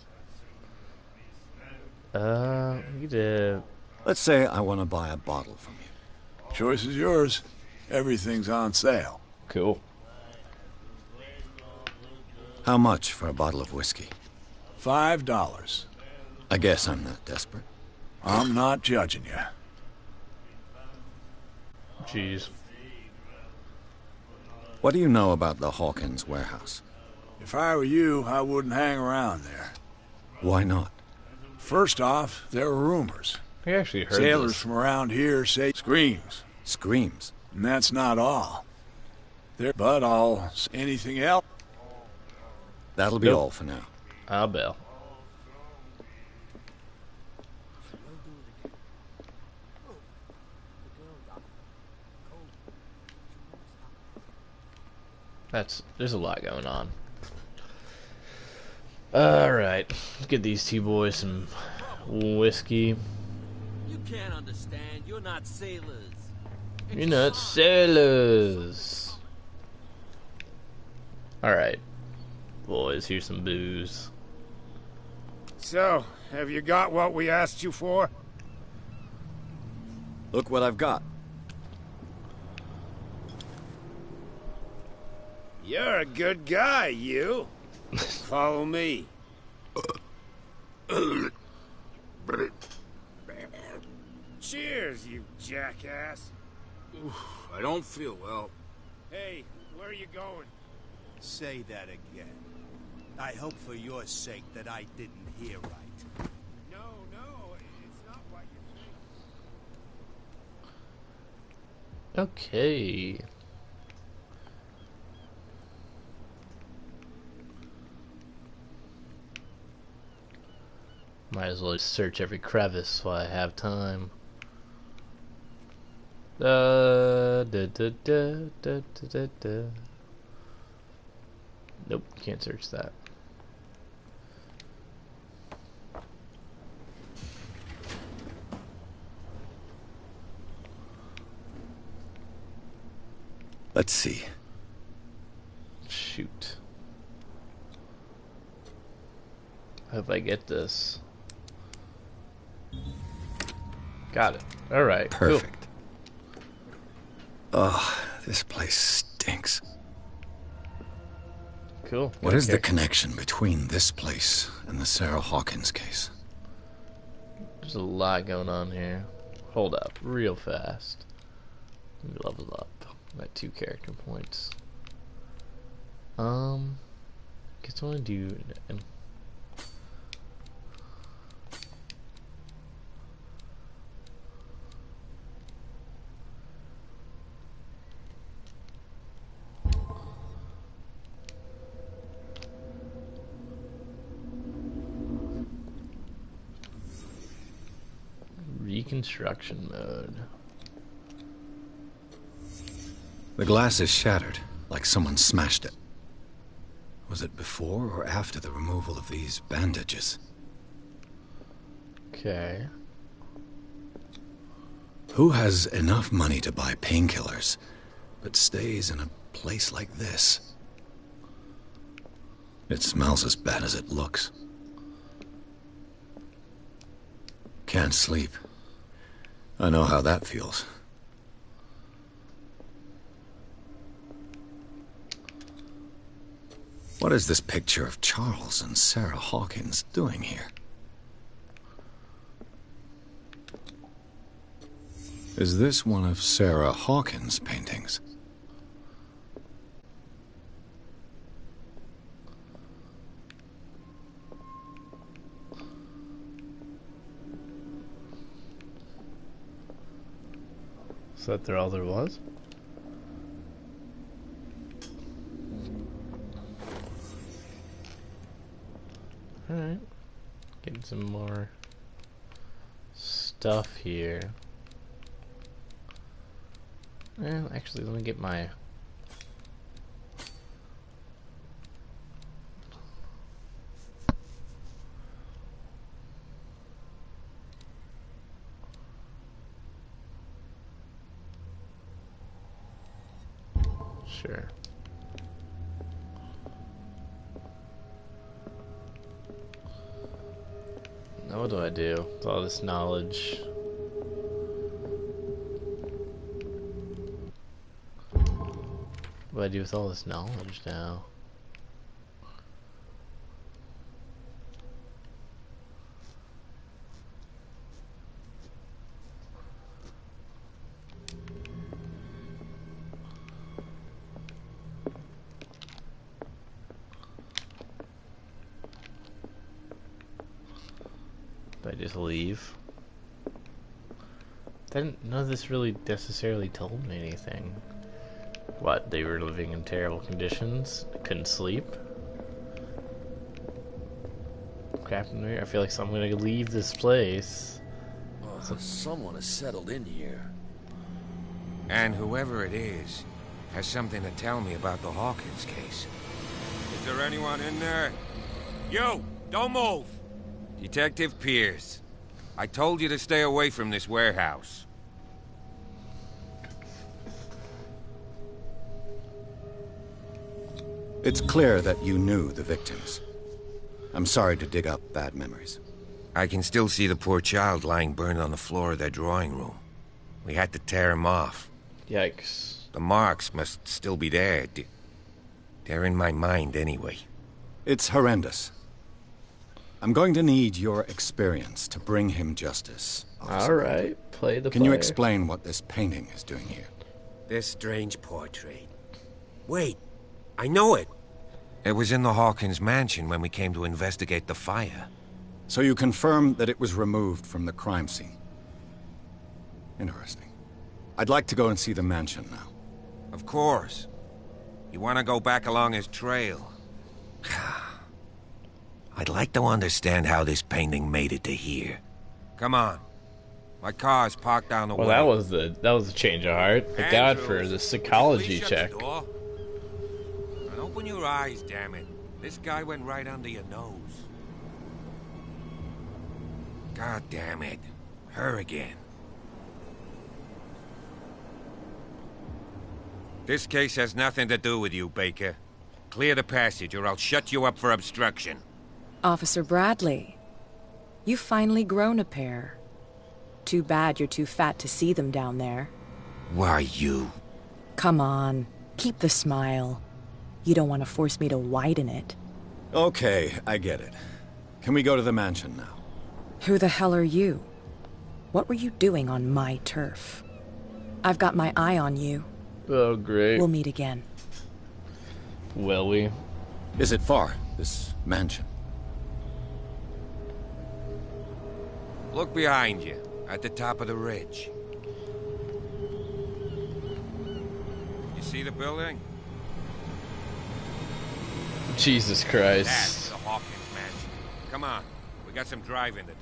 We did. Let's say I want to buy a bottle from you. Choice is yours. Everything's on sale. Cool. How much for a bottle of whiskey? $5. I guess I'm not desperate. I'm not judging you. Jeez. What do you know about the Hawkins warehouse? If I were you, I wouldn't hang around there. Why not? First off, there are rumors. I actually heard Sailors this. from around here say screams. Screams? And that's not all. But all anything else? That'll be Nope. all for now. I'll bail. There's a lot going on. Alright, let's get these two boys some whiskey. You can't understand. You're not sailors. You're not sailors. Alright. Boys, here's some booze. So, have you got what we asked you for? Look what I've got. You're a good guy, you. Follow me. Cheers, you jackass. I don't feel well. Hey, where are you going? Say that again. I hope for your sake that I didn't hear right. No, it's not what you Okay. Might as well search every crevice while I have time. Da, da, da, da, da, da, da. Nope, can't search that. Let's see. Shoot. Hope I get this. Got it. Alright. Perfect. Oh, this place stinks. Cool. What is the connection between this place and the Sarah Hawkins case? There's a lot going on here. Hold up, real fast. Let me level up. I'm at 2 character points. Guess I want to do. Reconstruction mode. The glass is shattered, like someone smashed it. Was it before or after the removal of these bandages? Okay. Who has enough money to buy painkillers, but stays in a place like this? It smells as bad as it looks. Can't sleep. I know how that feels. What is this picture of Charles and Sarah Hawkins doing here? Is this one of Sarah Hawkins' paintings? Is that all there was? Alright. Getting some more stuff here. Well, actually, let me get my... Sure. Now what do I do with all this knowledge? What do I do with all this knowledge now? Do I just leave? None of this really necessarily told me anything. What, they were living in terrible conditions? Couldn't sleep? Crap, I feel like I'm gonna leave this place. Oh, someone has settled in here. And whoever it is has something to tell me about the Hawkins case. Is there anyone in there? You! Don't move! Detective Pierce. I told you to stay away from this warehouse. It's clear that you knew the victims. I'm sorry to dig up bad memories. I can still see the poor child lying burned on the floor of their drawing room. We had to tear him off. Yikes. The marks must still be there. They're in my mind anyway. It's horrendous. I'm going to need your experience to bring him justice. Alright, play the Can you player. explain what this painting is doing here? This strange portrait. Wait, I know it. It was in the Hawkins mansion when we came to investigate the fire. So you confirm that it was removed from the crime scene. Interesting. I'd like to go and see the mansion now. Of course. You want to go back along his trail? I'd like to understand how this painting made it to here. Come on. My car's parked down the way. Well, that was a change of heart. Thank God for the psychology check. And open your eyes, damn it. This guy went right under your nose. God damn it. Her again. This case has nothing to do with you, Baker. Clear the passage or I'll shut you up for obstruction. Officer Bradley, you've finally grown a pair. Too bad you're too fat to see them down there. Why, you... Come on, keep the smile. You don't want to force me to widen it. Okay, I get it. Can we go to the mansion now? Who the hell are you? What were you doing on my turf? I've got my eye on you. Oh, great. We'll meet again. Will we? Is it far, this mansion? Look behind you, at the top of the ridge. You see the building? Jesus Christ. That's the Hawkins mansion. Come on, we got some driving to do.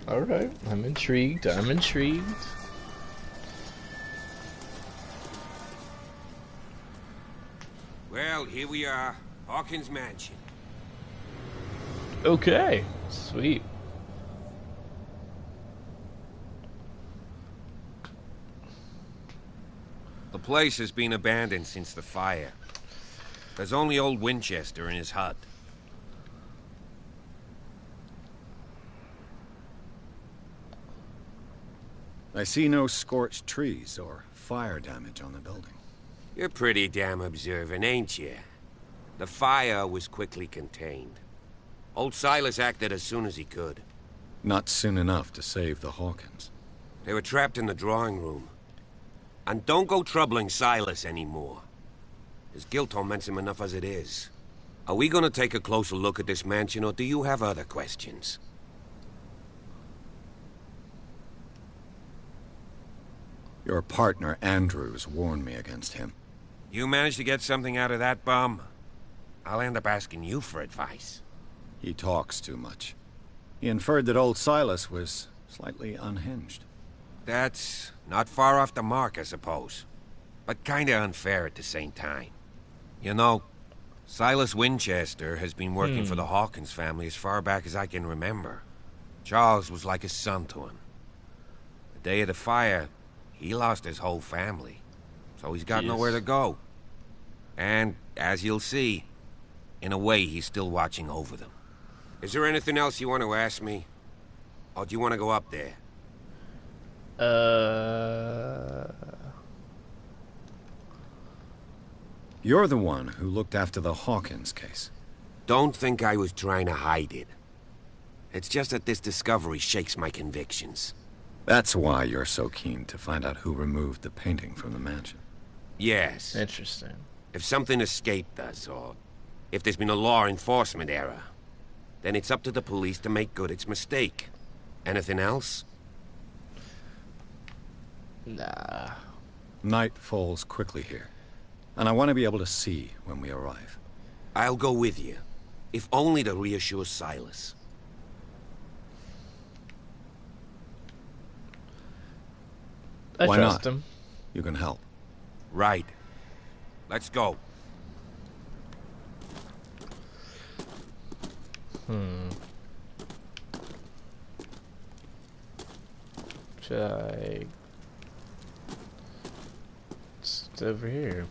Alright, I'm intrigued. I'm intrigued. Well, here we are. Hawkins Mansion. Okay, sweet. The place has been abandoned since the fire. There's only old Winchester in his hut. I see no scorched trees or fire damage on the building. You're pretty damn observant, ain't you? The fire was quickly contained. Old Silas acted as soon as he could. Not soon enough to save the Hawkins. They were trapped in the drawing room. And don't go troubling Silas anymore. His guilt torments him enough as it is. Are we gonna take a closer look at this mansion, or do you have other questions? Your partner, Andrews, warned me against him. You managed to get something out of that bum? I'll end up asking you for advice. He talks too much. He inferred that old Silas was slightly unhinged. That's not far off the mark, I suppose. But kinda unfair at the same time. You know, Silas Winchester has been working for the Hawkins family as far back as I can remember. Charles was like a son to him. The day of the fire, he lost his whole family, so he's got nowhere to go. And, as you'll see, in a way, he's still watching over them. Is there anything else you want to ask me? Or do you want to go up there? You're the one who looked after the Hawkins case. Don't think I was trying to hide it. It's just that this discovery shakes my convictions. That's why you're so keen to find out who removed the painting from the mansion. Yes. Interesting. If something escaped us, or if there's been a law enforcement error, then it's up to the police to make good its mistake. Anything else? Nah. Night falls quickly here, and I want to be able to see when we arrive. I'll go with you, if only to reassure Silas. I Why trust not? him. You can help. Right. Let's go. Should I... It's over here.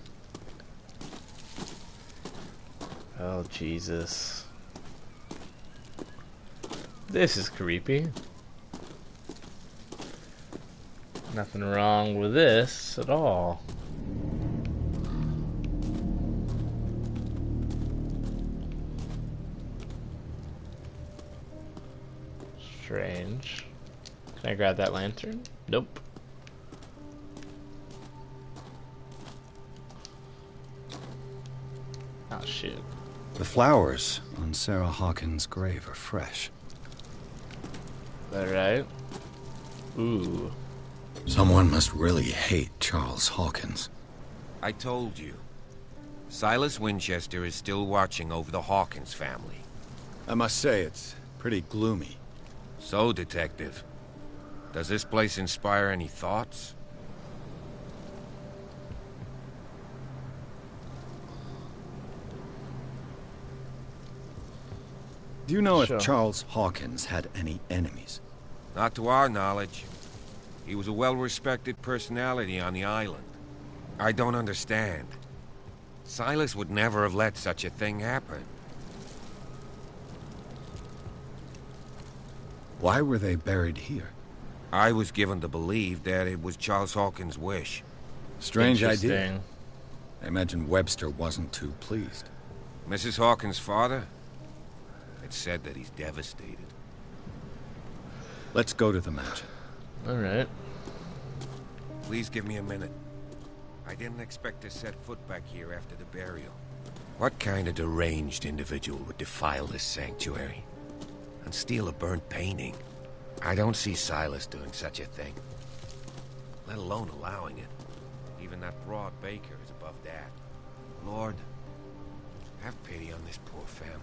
Oh, Jesus. This is creepy. Nothing wrong with this at all. Strange. Can I grab that lantern? Nope. Oh, shit. The flowers on Sarah Hawkins' grave are fresh. Alright. Ooh. Someone must really hate Charles Hawkins. I told you. Silas Winchester is still watching over the Hawkins family. I must say, it's pretty gloomy. So, Detective, does this place inspire any thoughts? Do you know Sure. if Charles Hawkins had any enemies? Not to our knowledge. He was a well-respected personality on the island. I don't understand. Silas would never have let such a thing happen. Why were they buried here? I was given to believe that it was Charles Hawkins' wish. Strange idea. Interesting. I imagine Webster wasn't too pleased. Mrs. Hawkins' father? It's said that he's devastated. Let's go to the mansion. Alright. Please give me a minute. I didn't expect to set foot back here after the burial. What kind of deranged individual would defile this sanctuary? And steal a burnt painting? I don't see Silas doing such a thing. Let alone allowing it. Even that broad baker is above that. Lord, have pity on this poor family.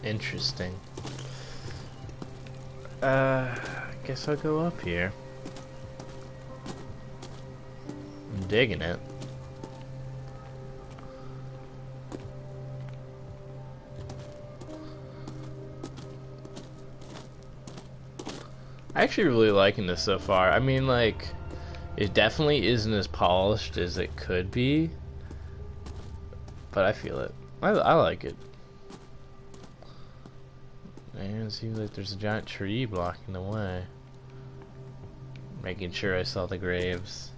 Interesting. Guess I'll go up here. I'm digging it. I'm actually really liking this so far. I mean, like, it definitely isn't as polished as it could be, but I feel it. I like it. And it seems like there's a giant tree blocking the way. Making sure I saw the graves.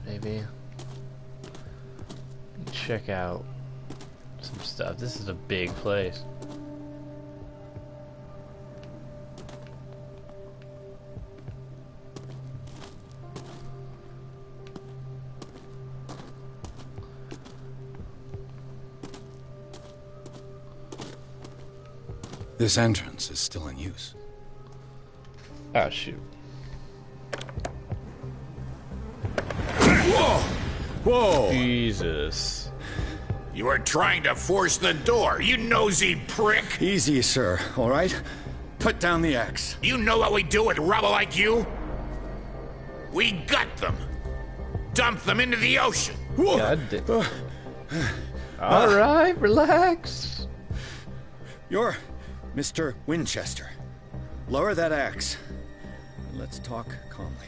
Maybe. Check out some stuff. This is a big place. This entrance is still in use. Oh, shoot. Whoa! Whoa! Jesus. You were trying to force the door, you nosy prick! Easy, sir, all right? Put down the axe. You know what we do with rubble like you? We gut them. Dump them into the ocean. Alright, relax. You're Mr. Winchester. Lower that axe. And let's talk calmly.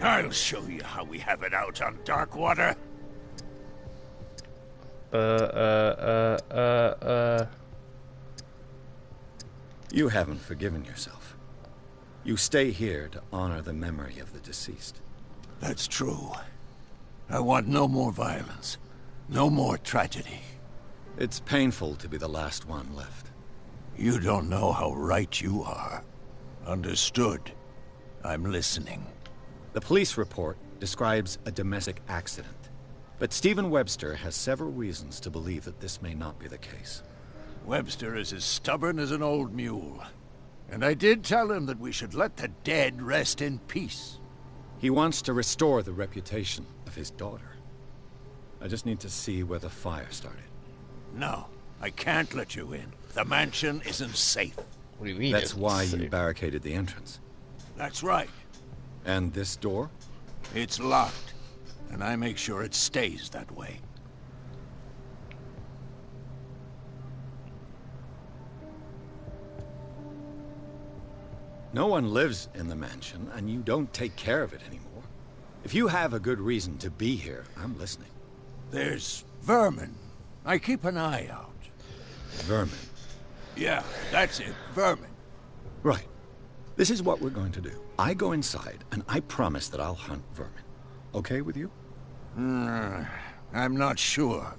I'll show you how we have it out on Darkwater. You haven't forgiven yourself. You stay here to honor the memory of the deceased. That's true. I want no more violence. No more tragedy. It's painful to be the last one left. You don't know how right you are. Understood. I'm listening. The police report describes a domestic accident, but Stephen Webster has several reasons to believe that this may not be the case. Webster is as stubborn as an old mule. And I did tell him that we should let the dead rest in peace. He wants to restore the reputation of his daughter. I just need to see where the fire started. No, I can't let you in. The mansion isn't safe. What do you mean? That's why you barricaded the entrance. That's right. And this door? It's locked, and I make sure it stays that way. No one lives in the mansion, and you don't take care of it anymore. If you have a good reason to be here, I'm listening. There's vermin. I keep an eye out. Vermin? Yeah, that's it. Vermin. Right. This is what we're going to do. I go inside, and I promise that I'll hunt vermin. Okay with you? I'm not sure.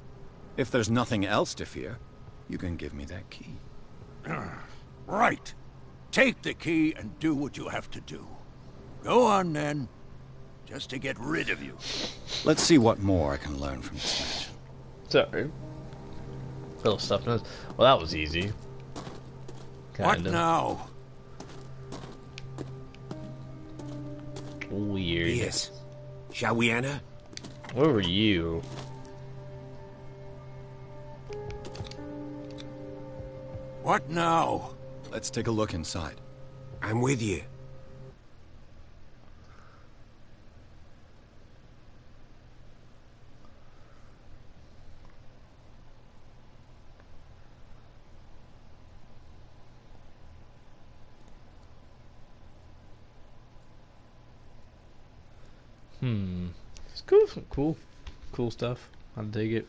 If there's nothing else to fear, you can give me that key. Right. Take the key and do what you have to do. Go on, then. Just to get rid of you. Let's see what more I can learn from this mansion. Sorry. Little stuff. Well, that was easy. What now? Weird. Yes. Shall we enter? Where were you? What now? Let's take a look inside. I'm with you. It's cool. Cool stuff. I'll dig it.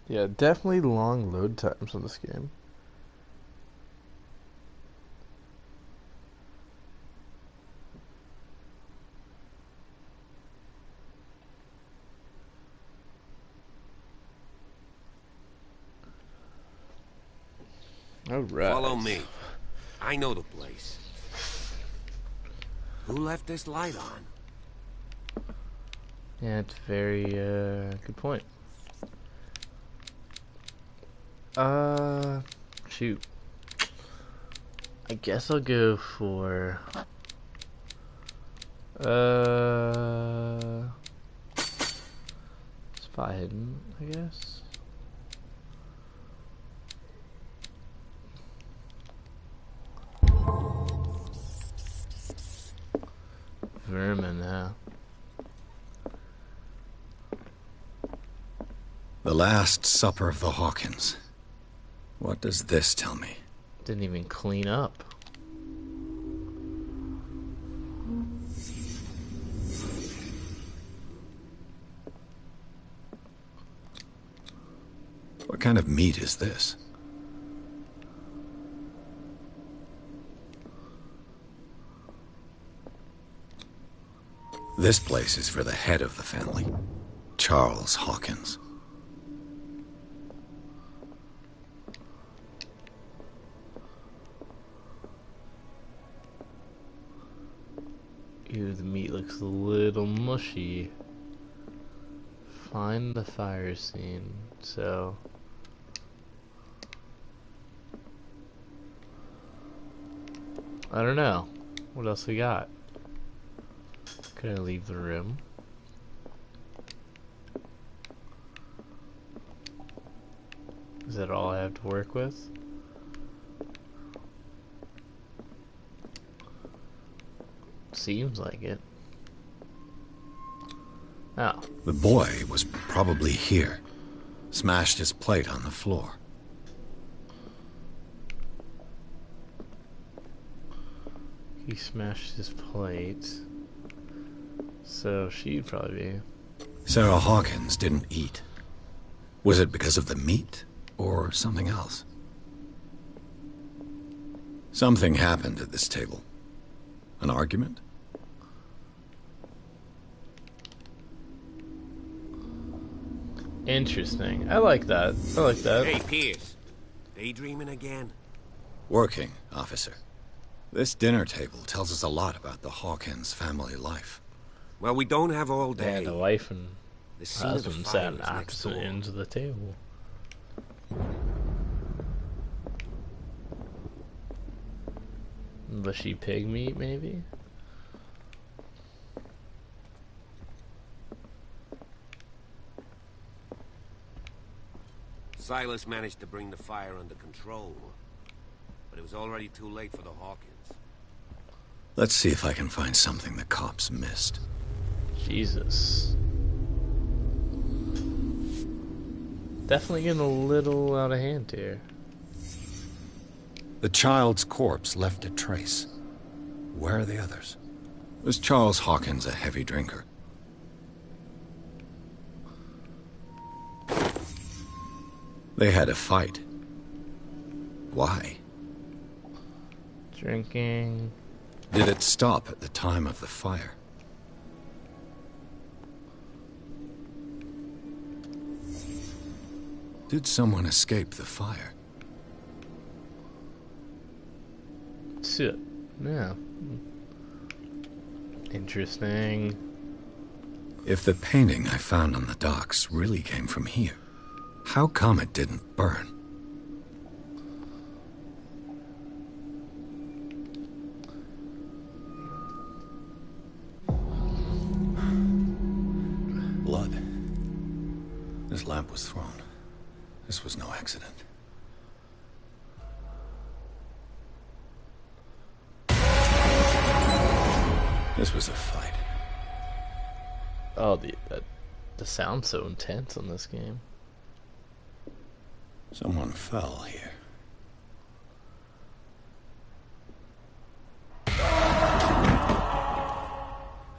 Yeah, definitely long load times on this game. Alright. Follow me. I know the place. Who left this light on? Yeah, it's very, good point. Shoot. I guess I'll go for, spot hidden, I guess. Vermin, huh? The Last Supper of the Hawkins. What does this tell me? Didn't even clean up. What kind of meat is this? This place is for the head of the family, Charles Hawkins. Ew, the meat looks a little mushy. Find the fire scene. So I don't know. What else we got? Could I leave the room? Is that all I have to work with? Seems like it. Oh. The boy was probably here. Smashed his plate on the floor. He smashed his plate. So she'd probably be. Sarah Hawkins didn't eat. Was it because of the meat, or something else? Something happened at this table. An argument? Interesting. I like that. I like that. Hey, Pierce. Daydreaming again? Working, officer. This dinner table tells us a lot about the Hawkins family life. Well, we don't have all day. And the wife and The scene of the husband fire sat is on next opposite door. ends of the table. Was she pig meat, maybe? Silas managed to bring the fire under control, but it was already too late for the Hawkins. Let's see if I can find something the cops missed. Jesus. Definitely getting a little out of hand here. The child's corpse left a trace. Where are the others? Was Charles Hawkins a heavy drinker? They had a fight. Why? Drinking. Did it stop at the time of the fire? Did someone escape the fire? Shit. Yeah. Interesting. If the painting I found on the docks really came from here, how come it didn't burn? Blood. This lamp was thrown. This was no accident. This was a fight. Oh, the sound's so intense on this game. Someone fell here.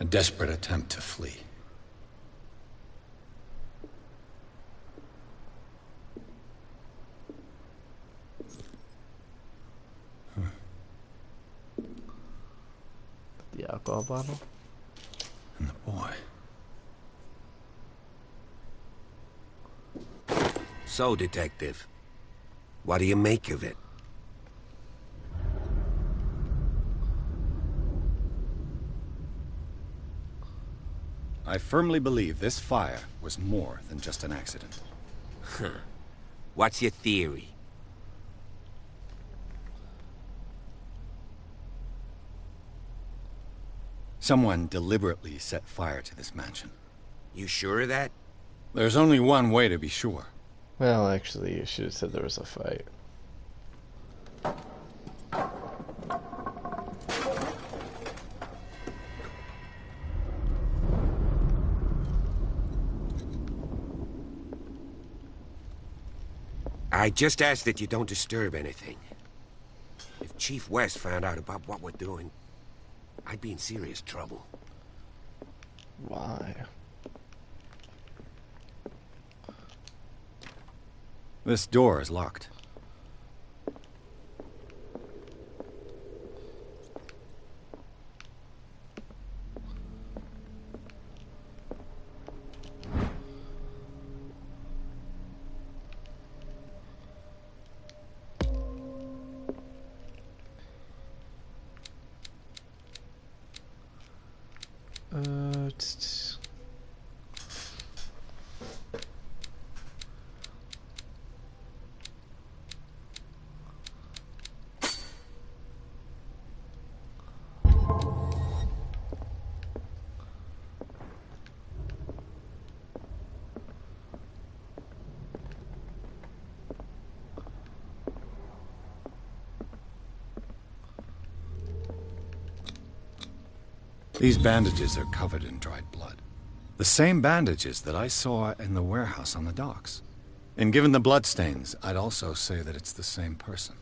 A desperate attempt to flee. The alcohol bottle? And the boy. So, Detective, what do you make of it? I firmly believe this fire was more than just an accident. Huh. What's your theory? Someone deliberately set fire to this mansion. You sure of that? There's only one way to be sure. Well, actually, you should have said there was a fight. I just ask that you don't disturb anything. If Chief West found out about what we're doing, I'd be in serious trouble. Why? This door is locked. These bandages are covered in dried blood. The same bandages that I saw in the warehouse on the docks. And given the bloodstains, I'd also say that it's the same person.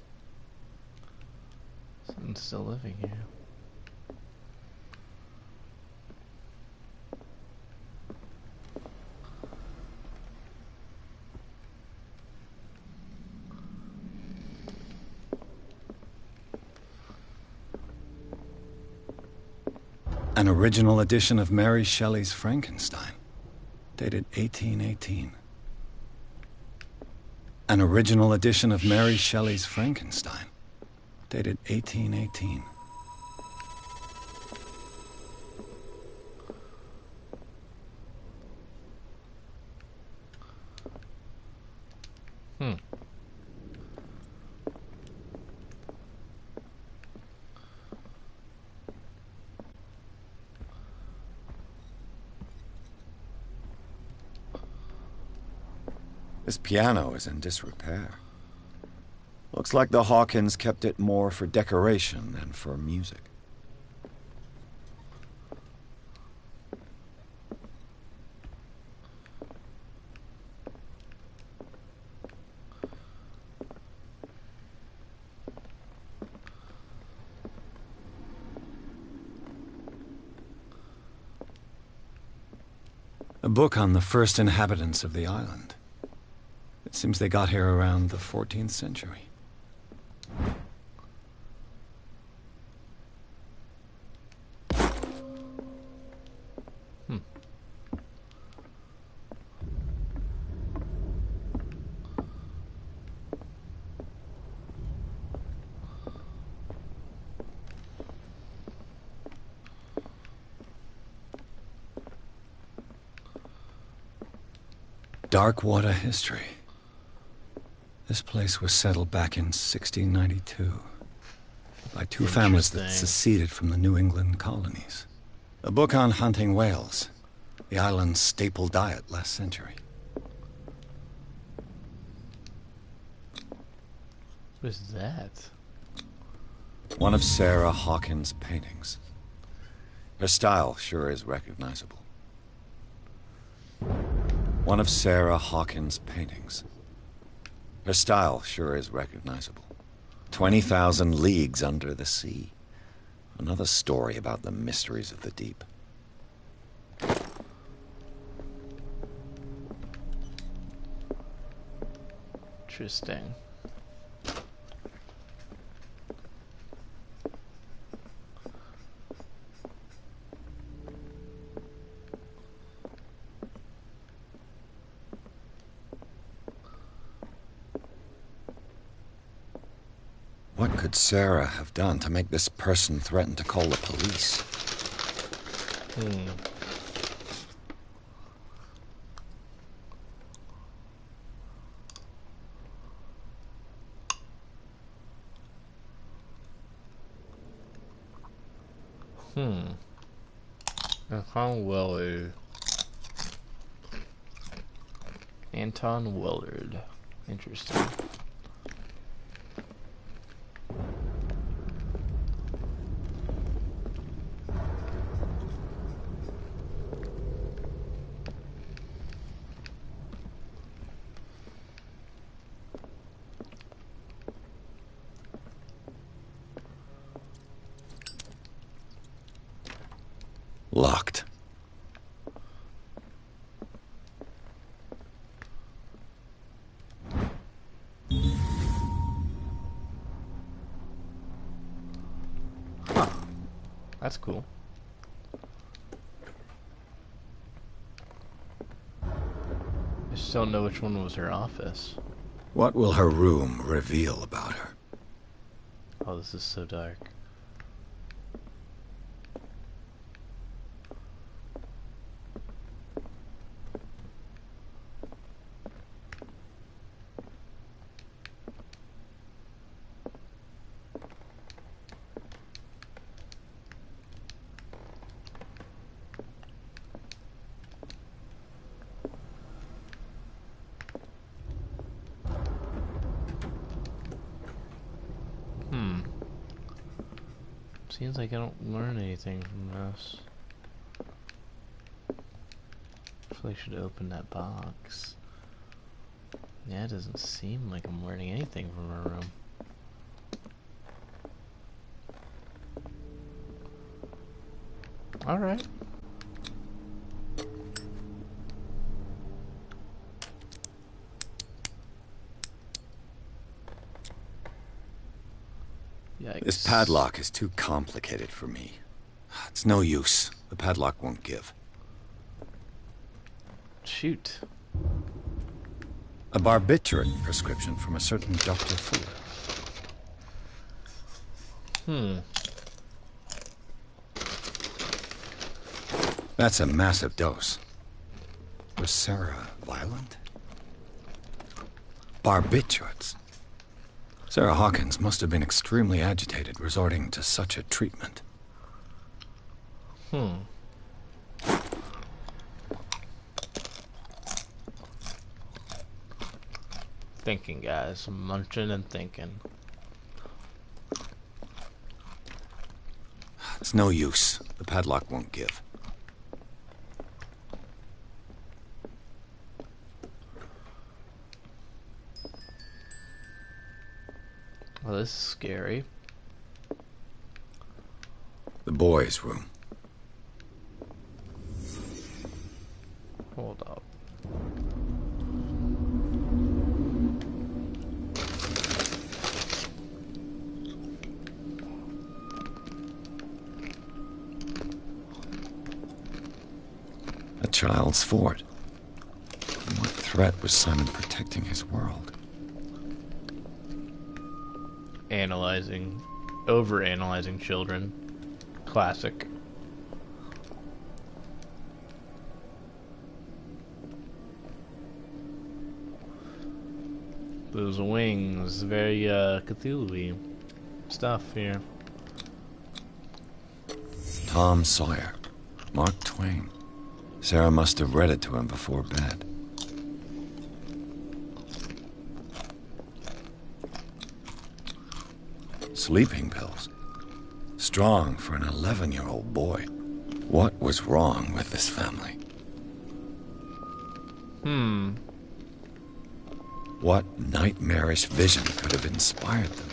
Someone's still living here. An original edition of Mary Shelley's Frankenstein, dated 1818. An original edition of Mary Shelley's Frankenstein, dated 1818. This piano is in disrepair. Looks like the Hawkins kept it more for decoration than for music. A book on the first inhabitants of the island. It seems they got here around the 14th century. Darkwater history. This place was settled back in 1692 by two families that seceded from the New England colonies. A book on hunting whales, the island's staple diet last century. What is that? One of Sarah Hawkins' paintings. Her style sure is recognizable. One of Sarah Hawkins' paintings. Her style sure is recognizable. 20,000 Leagues Under the Sea. Another story about the mysteries of the deep. Interesting. What could Sarah have done to make this person threaten to call the police? Anton Willard. Anton Willard. Interesting. Locked. Huh. That's cool. I just don't know which one was her office. What will her room reveal about her? Oh, this is so dark. Seems like I don't learn anything from this. I feel like I should open that box. Yeah, it doesn't seem like I'm learning anything from her room. Alright. This padlock is too complicated for me. It's no use. The padlock won't give. Shoot. A barbiturate prescription from a certain Dr. Fuller. That's a massive dose. Was Sarah violent? Barbiturates. Sarah Hawkins must have been extremely agitated resorting to such a treatment. Thinking, guys. Munching and thinking. It's no use. The padlock won't give. Well, this is scary. The boys' room. Hold up. A child's fort. In what threat was Simon protecting his world? Over-analyzing children. Classic. Those wings, very Cthulhu-y stuff here. Tom Sawyer. Mark Twain. Sarah must have read it to him before bed. Sleeping pills. Strong for an 11-year-old boy. What was wrong with this family? What nightmarish vision could have inspired them?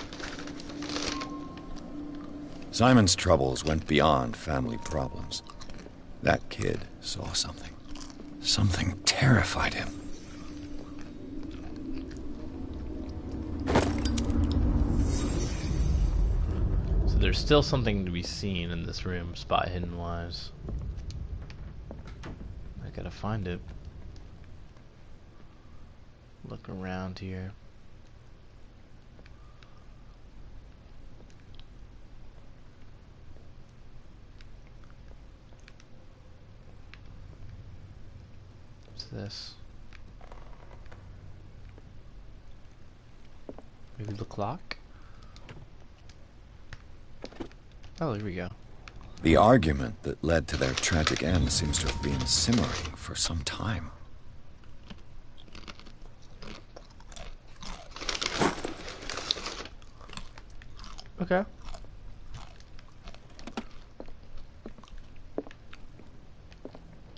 Simon's troubles went beyond family problems. That kid saw something. Something terrified him. So there's still something to be seen in this room, spot hidden wise. I gotta find it. Look around here. What's this? Maybe the clock? Oh, here we go. The argument that led to their tragic end seems to have been simmering for some time. Okay.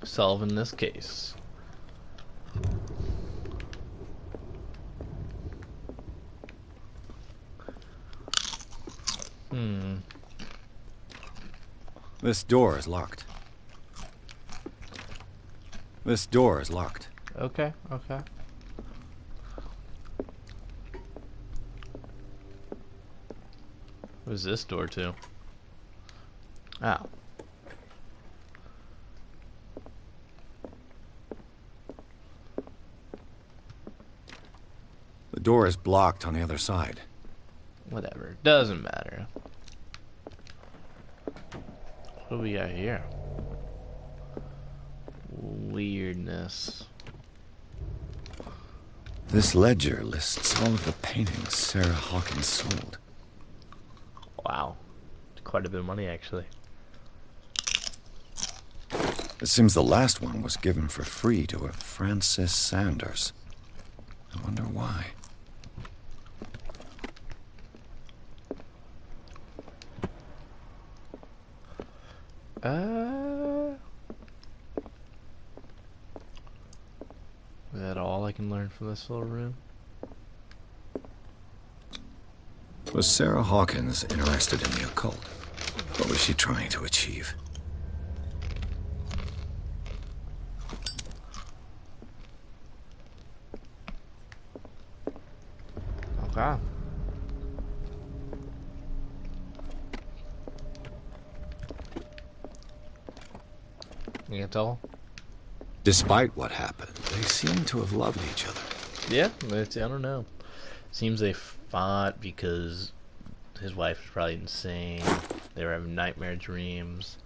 Solving this case. This door is locked. This door is locked. Okay, okay. What's this door to? Oh. The door is blocked on the other side. Whatever. Doesn't matter. What do we got here? Weirdness. This ledger lists all of the paintings Sarah Hawkins sold. Wow. Quite a bit of money, actually. It seems the last one was given for free to a Francis Sanders. I wonder why. Is that all I can learn from this little room? Was Sarah Hawkins interested in the occult? What was she trying to achieve? Okay. You can tell. Despite what happened, they seem to have loved each other. Yeah, I don't know. Seems they fought because his wife was probably insane. They were having nightmare dreams.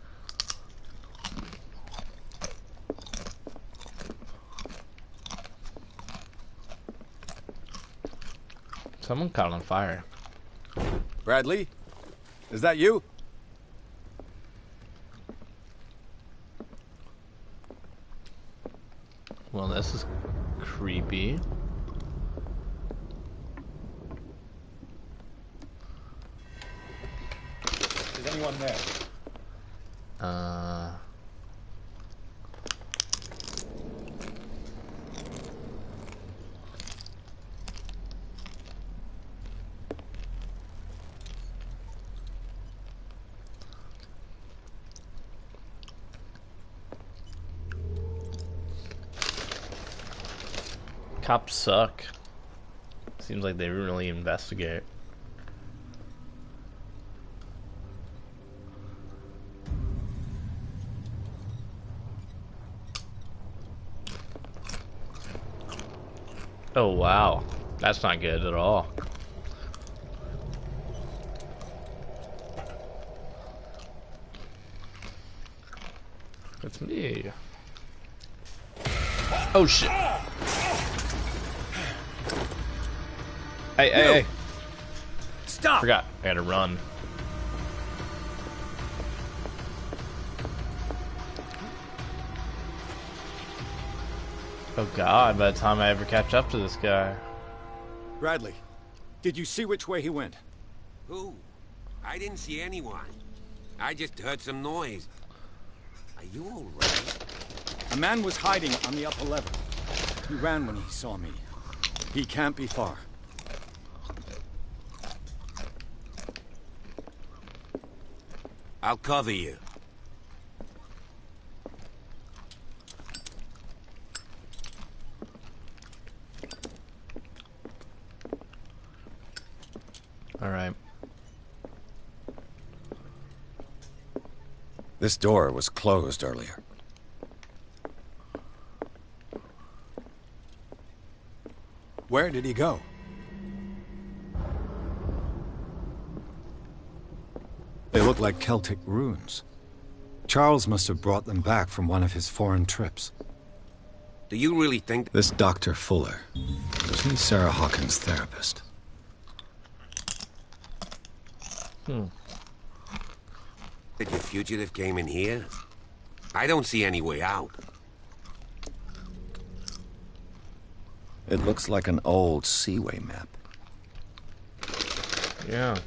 Someone caught on fire. Bradley? Is that you? Well, this is creepy. Is anyone there? Cops suck. Seems like they really investigate. Oh wow, that's not good at all. It's me. Oh shit. Hey. Stop! Forgot. I gotta run. Oh god, by the time I ever catch up to this guy. Bradley, did you see which way he went? Who? I didn't see anyone. I just heard some noise. Are you all right? A man was hiding on the upper level. He ran when he saw me. He can't be far. I'll cover you. All right. This door was closed earlier. Where did he go? They look like Celtic runes. Charles must have brought them back from one of his foreign trips. Do you really think... This Dr. Fuller, was he Sarah Hawkins' therapist? that your fugitive came in here? I don't see any way out. It looks like an old seaway map. Yeah.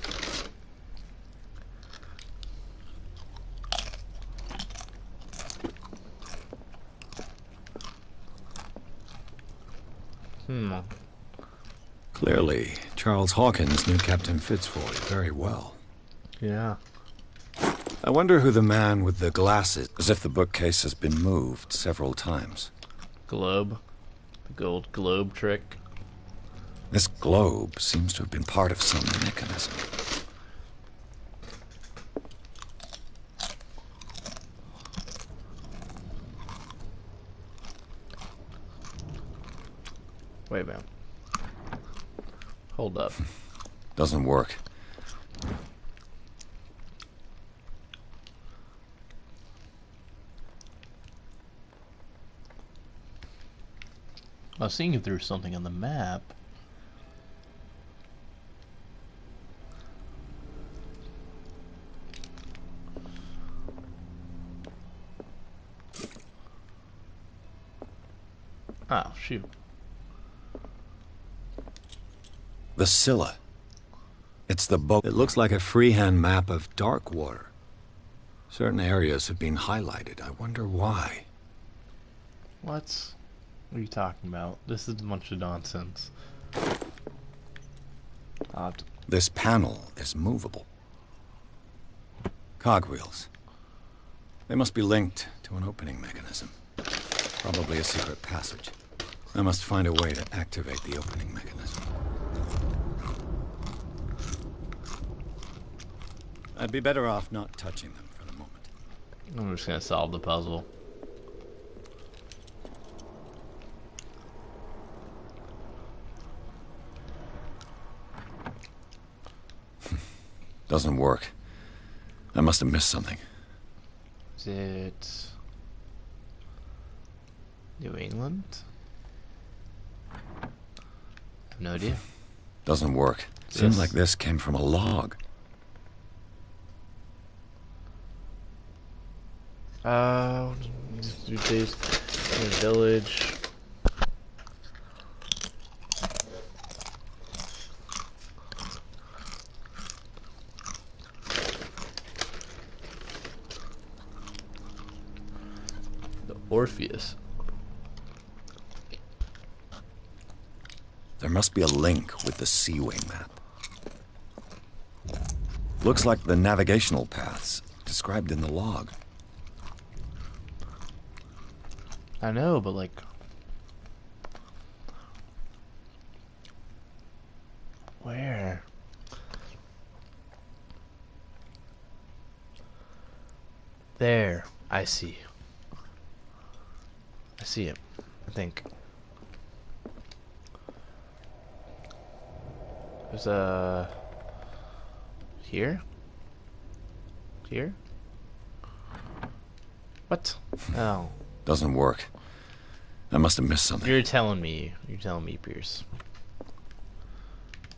Clearly, Charles Hawkins knew Captain Fitzroy very well. Yeah. I wonder who the man with the glasses, as if the bookcase has been moved several times. Globe. The gold globe trick. This globe seems to have been part of some mechanism. Wait a minute. Hold up. Doesn't work. I was seeing if there was something on the map. Oh, shoot. The Scylla. It's the boat. It looks like a freehand map of dark water. Certain areas have been highlighted. I wonder why. What are you talking about? This is a bunch of nonsense. This panel is movable. Cogwheels. They must be linked to an opening mechanism. Probably a secret passage. I must find a way to activate the opening mechanism. I'd be better off not touching them for the moment. I'm just gonna solve the puzzle. Doesn't work. I must have missed something. Is it New England? No idea. Doesn't work. Seems like this came from a log. Just 3 days in a village. The Orpheus. There must be a link with the Seaway map. Looks like the navigational paths described in the log. I know, but like... Where? There. I see. I see it. I think. There's a... Here? Here? What? Oh. Doesn't work. I must have missed something. You're telling me, Pierce.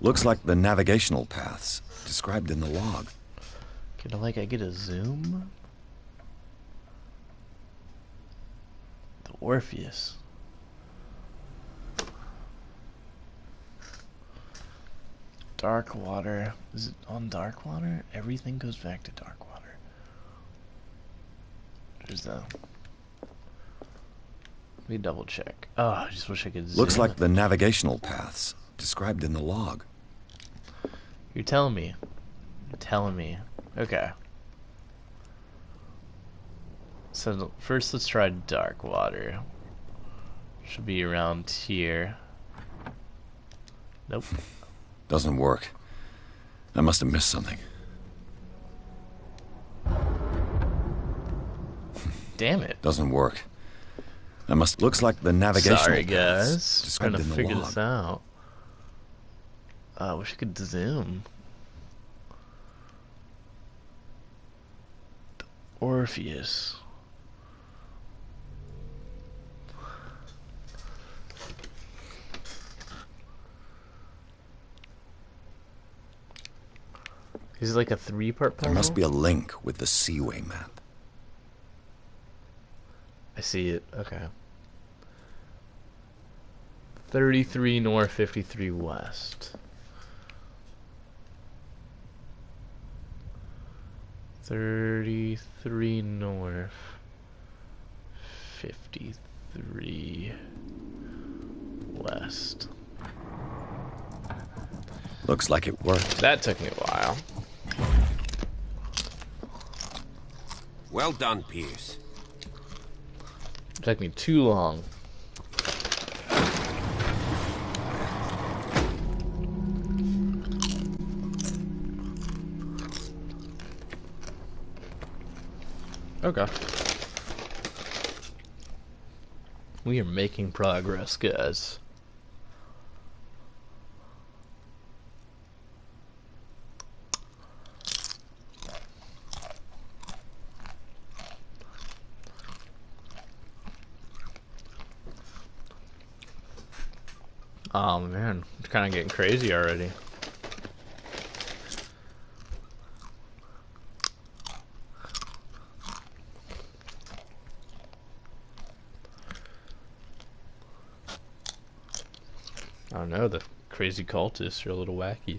Looks like the navigational paths described in the log. I get a zoom? The Orpheus. Dark water. Is it on dark water? Everything goes back to dark water. There's the... Let me double check. Oh, I just wish I could zoom. Looks like the navigational paths described in the log. You're telling me. You're telling me. Okay. So first let's try dark water. Should be around here. Nope. Doesn't work. I must have missed something. Damn it. Doesn't work. I must... Looks like the navigational Sorry, paths guys. described Trying to in the figure log. this out. I wish I could zoom. The Orpheus. Is it like a 3-part puzzle? There must be a link with the Seaway map. I see it. Okay. 33 north, 53 west. 33 north, 53 west. Looks like it worked. That took me a while. Well done, Pierce. It took me too long. Okay. We are making progress, guys. Oh man, it's kind of getting crazy already. I don't know, the crazy cultists are a little wacky.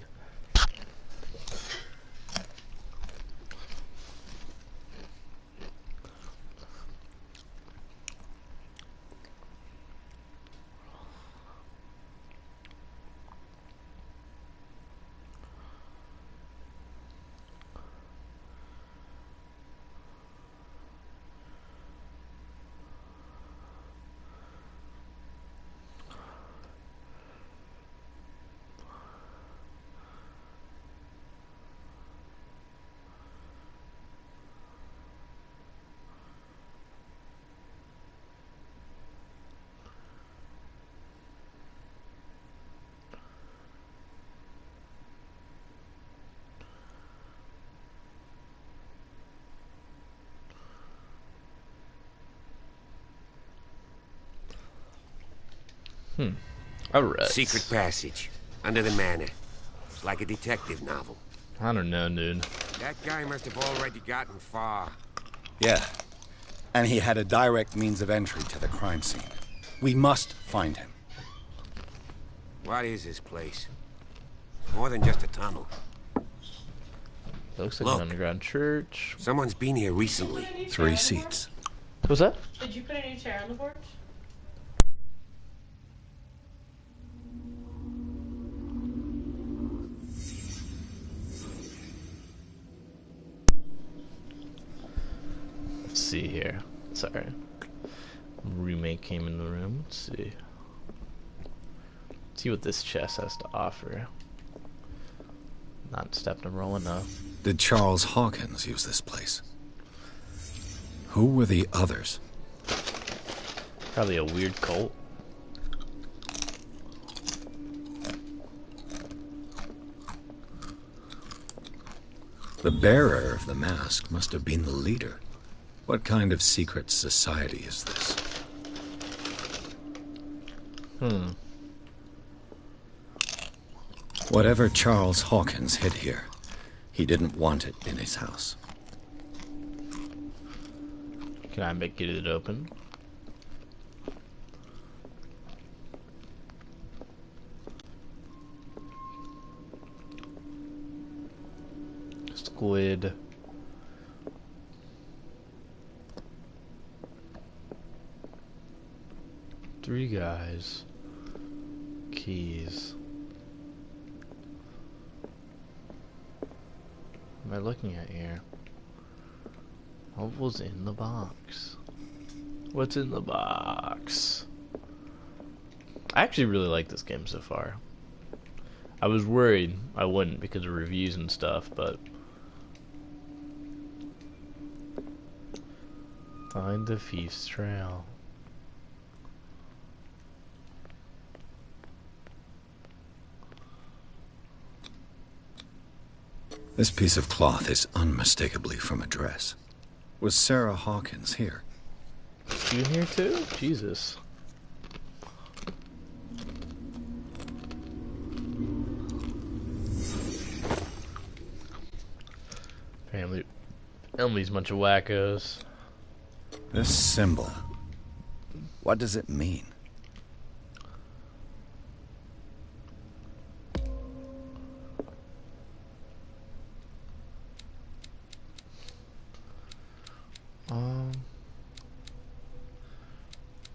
Alright. Secret passage. Under the manor. It's like a detective novel. I don't know, dude. That guy must have already gotten far. Yeah. And he had a direct means of entry to the crime scene. We must find him. What is this place? It's more than just a tunnel. Looks like Look. an underground church. Someone's been here recently. 3 seats. What's that? Did you put a new chair on the porch? Let's see here. Sorry. Roommate came in the room. Let's see. See what this chest has to offer. Not stepping roll enough. Did Charles Hawkins use this place? Who were the others? Probably a weird cult. The bearer of the mask must have been the leader. What kind of secret society is this? Whatever Charles Hawkins hid here, he didn't want it in his house. Can I get it open? Squid. Three guys. Keys. What am I looking at here? What was in the box? What's in the box? I actually really like this game so far. I was worried I wouldn't because of reviews and stuff, but find the thief's trail. This piece of cloth is unmistakably from a dress. Was Sarah Hawkins here? You in here too? Jesus. Family's a bunch of wackos. This symbol. What does it mean?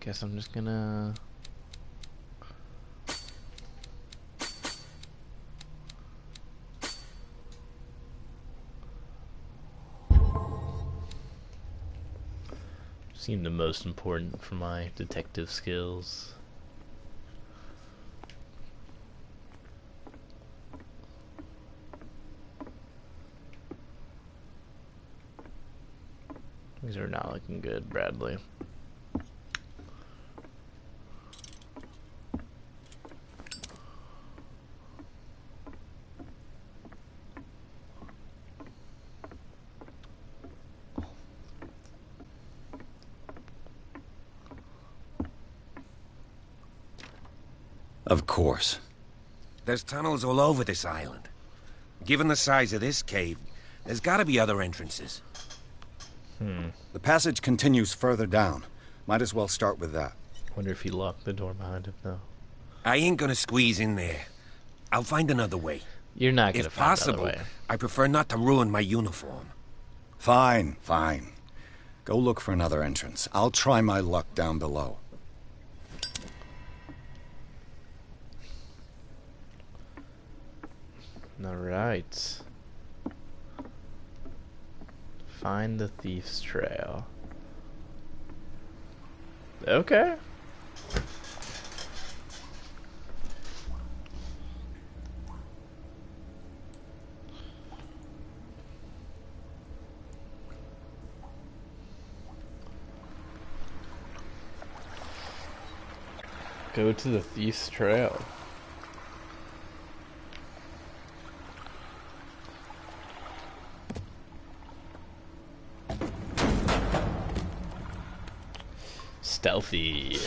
Guess I'm just gonna seem the most important for my detective skills. These are not looking good, Bradley. Of course. There's tunnels all over this island. Given the size of this cave, there's gotta be other entrances. The passage continues further down. Might as well start with that. Wonder if he locked the door behind him, though. I ain't gonna squeeze in there. I'll find another way. You're not gonna If find possible, another way. I prefer not to ruin my uniform. Fine, fine. Go look for another entrance. I'll try my luck down below. Alright. Find the thief's trail. Okay. Go to the thief's trail. Stealthy.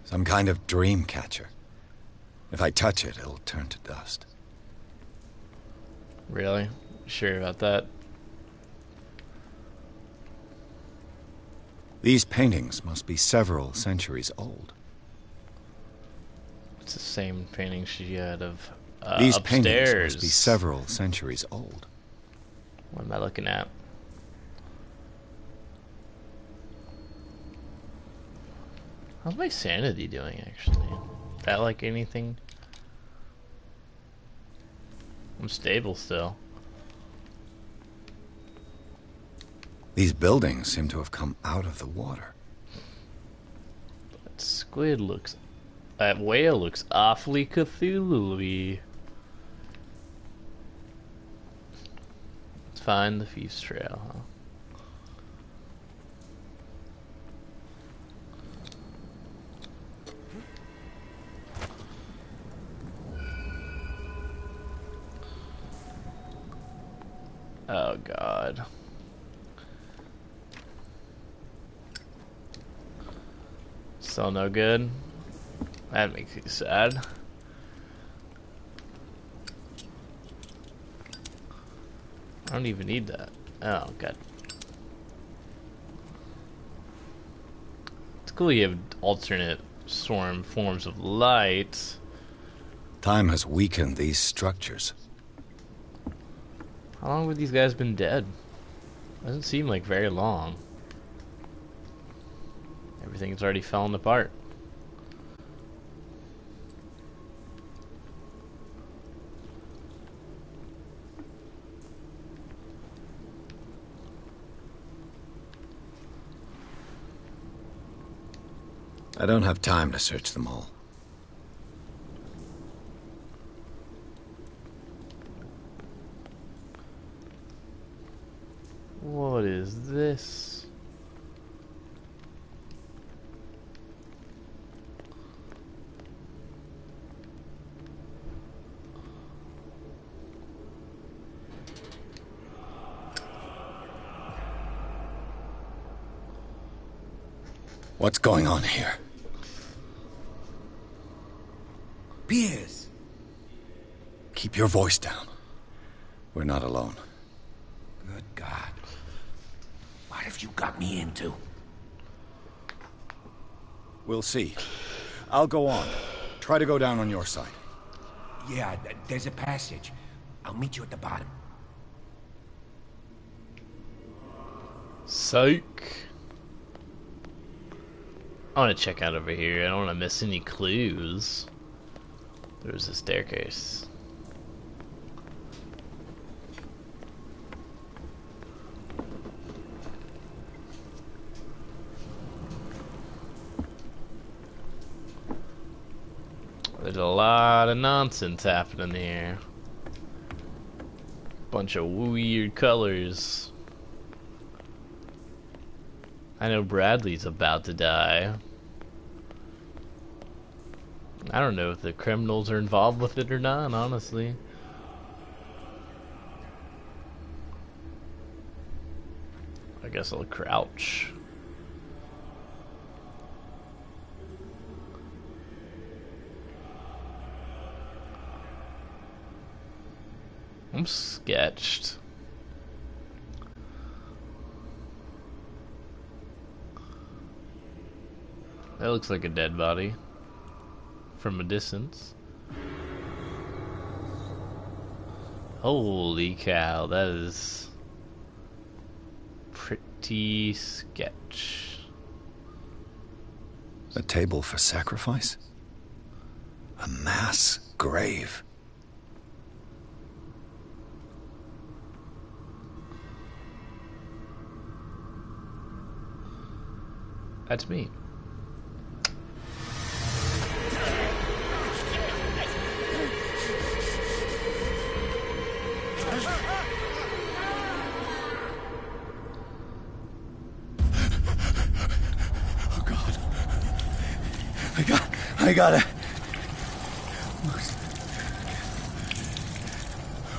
Some kind of dream catcher. If I touch it, it'll turn to dust. Really? Sure about that? These paintings must be several centuries old. It's the same painting she had of These upstairs. paintings must be several centuries old. What am I looking at? How's my sanity doing, actually? That like anything? I'm stable still. These buildings seem to have come out of the water. That squid looks... That whale looks awfully Cthulhu-y. Let's find the Thieves' Trail, huh? Oh god. Still no good? That makes me sad. I don't even need that. Oh god. It's cool you have alternate forms of light. Time has weakened these structures. How long have these guys been dead? Doesn't seem like very long. Everything's already fallen apart. I don't have time to search them all. What is this? What's going on here? Piers! Keep your voice down. We're not alone. Good God. What have you got me into? We'll see. I'll go on. Try to go down on your side. Yeah, there's a passage. I'll meet you at the bottom. Psych. I want to check out over here. I don't want to miss any clues. There's a staircase. There's a lot of nonsense happening here. Bunch of weird colors. I know Bradley's about to die. I don't know if the criminals are involved with it or not, honestly. I guess I'll crouch. I'm sketched. That looks like a dead body from a distance. Holy cow, that is pretty sketch. A table for sacrifice? A mass grave? That's me. I gotta...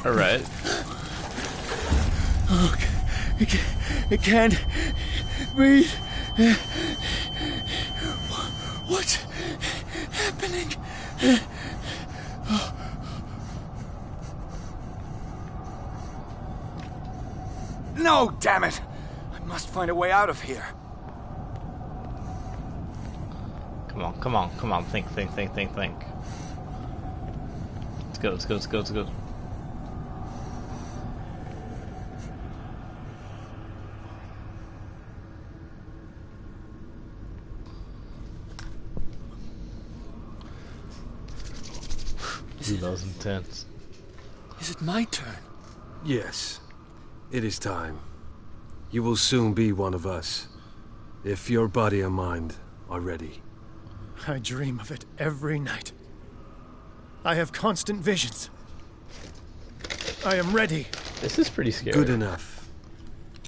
Alright. Oh, it can't breathe. What's happening? No, damn it! I must find a way out of here. Come on, come on, come on. Think. Let's go. That was intense. Is it my turn? Yes. It is time. You will soon be one of us, if your body and mind are ready. I dream of it every night. I have constant visions. I am ready. This is pretty scary. Good enough.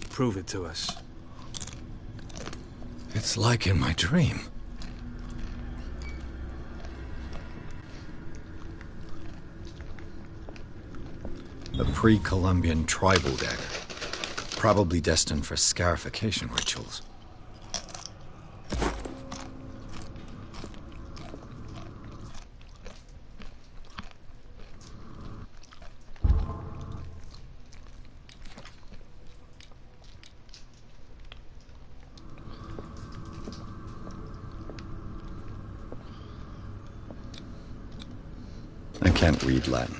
Prove it to us. It's like in my dream. A pre-Columbian tribal dagger. Probably destined for scarification rituals. I can't read Latin.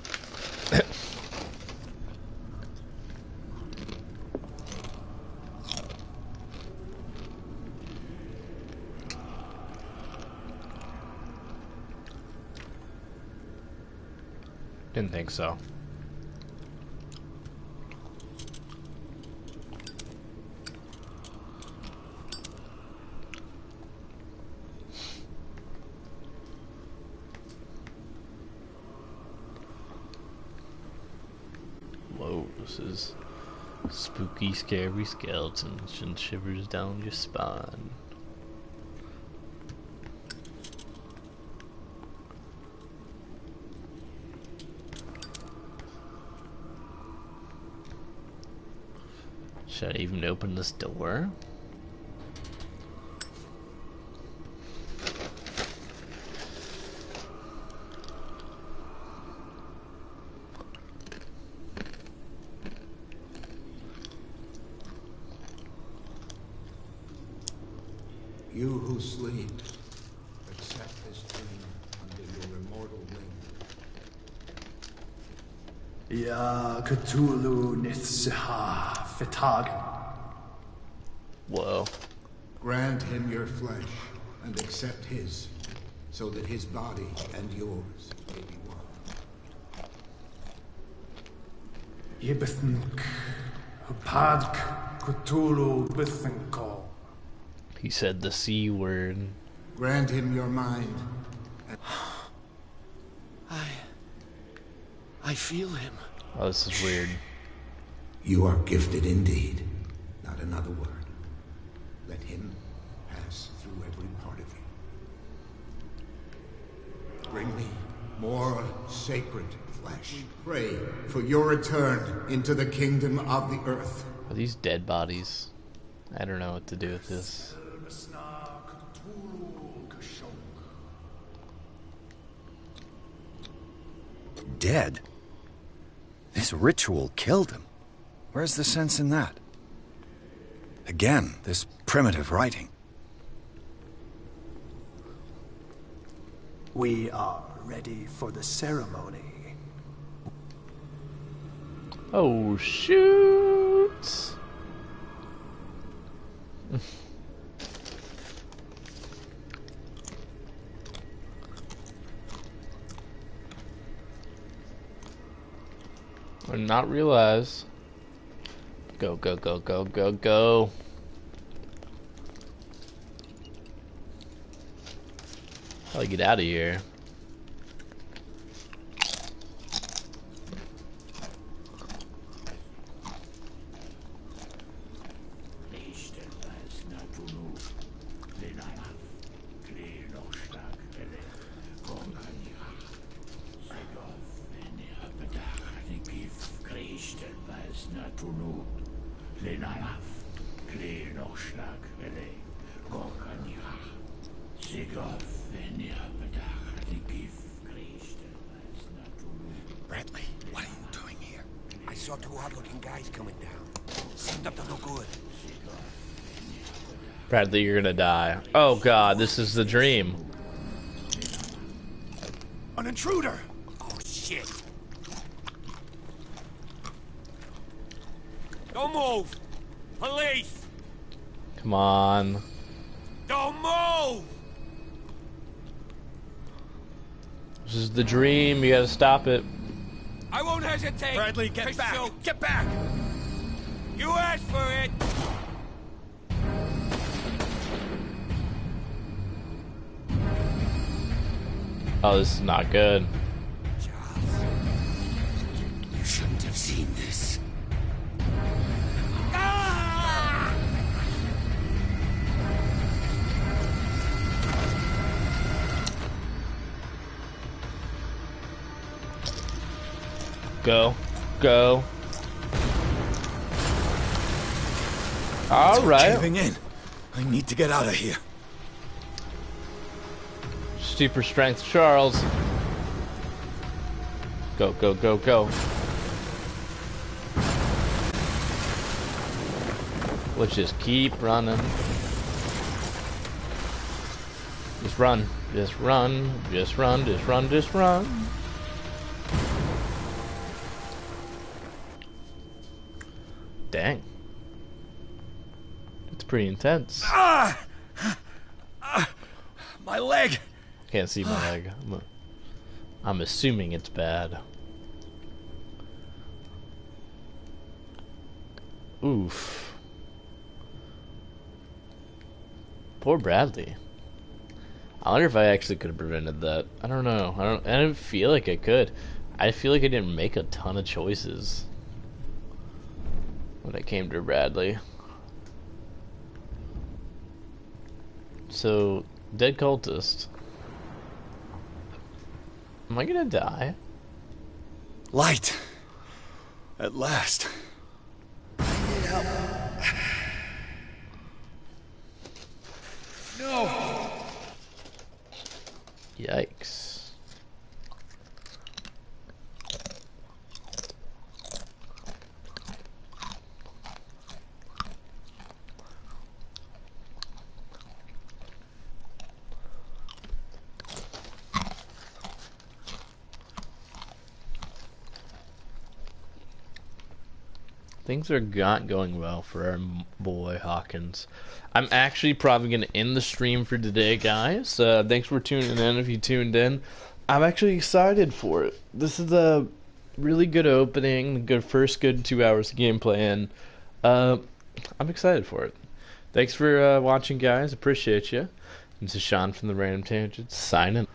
Didn't think so. Whoa, this is spooky, scary skeletons and shivers down your spine. Should I even open this door? You who sleep, accept this dream under your immortal wing. Ya Cthulu Nithsiha Fitag. Whoa. Grant him your flesh and accept his, so that his body and yours may be one. Yibithink Hupadk Cthulu Bithinko. He said the C word. Grant him your mind. I feel him. Oh, this is weird. You are gifted indeed. Not another word. Let him pass through every part of you. Bring me more sacred flesh. Pray for your return into the kingdom of the earth. Are these dead bodies? I don't know what to do with this. Dead? This ritual killed him. Where's the sense in that? Again, this primitive writing. We are ready for the ceremony. Oh, shoot! Or not realize. Go, go, go, go, go, go. How do I get out of here? saw two odd-looking guys coming down. Seemed up to no good. Bradley, you're gonna die. Oh god, this is the dream. An intruder! Oh, shit. Don't move! Police! Come on. Don't move! This is the dream, you gotta stop it. I won't hesitate. Bradley, get back! Shoot. Get back! You asked for it! Oh, this is not good. Charles, you shouldn't have seen this. Go. Go. Alright. Caving in. I need to get out of here. Super strength Charles. Go, go, go, go. Let's just keep running. Just run. Just run. Just run. Just run. Just run. Dang. It's pretty intense. My leg! Can't see my leg. I'm assuming it's bad. Oof. Poor Bradley. I wonder if I actually could have prevented that. I don't know. I don't feel like I could. I feel like I didn't make a ton of choices when it came to Bradley. So, dead cultist. Am I gonna die? Light. At last. No. Yikes. Things are not going well for our boy Hawkins. I'm actually probably going to end the stream for today, guys. Thanks for tuning in if you tuned in. I'm actually excited for it. This is a really good opening, first good 2 hours of gameplay, and I'm excited for it. Thanks for watching, guys. Appreciate you. This is Sean from the Random Tangents, signing.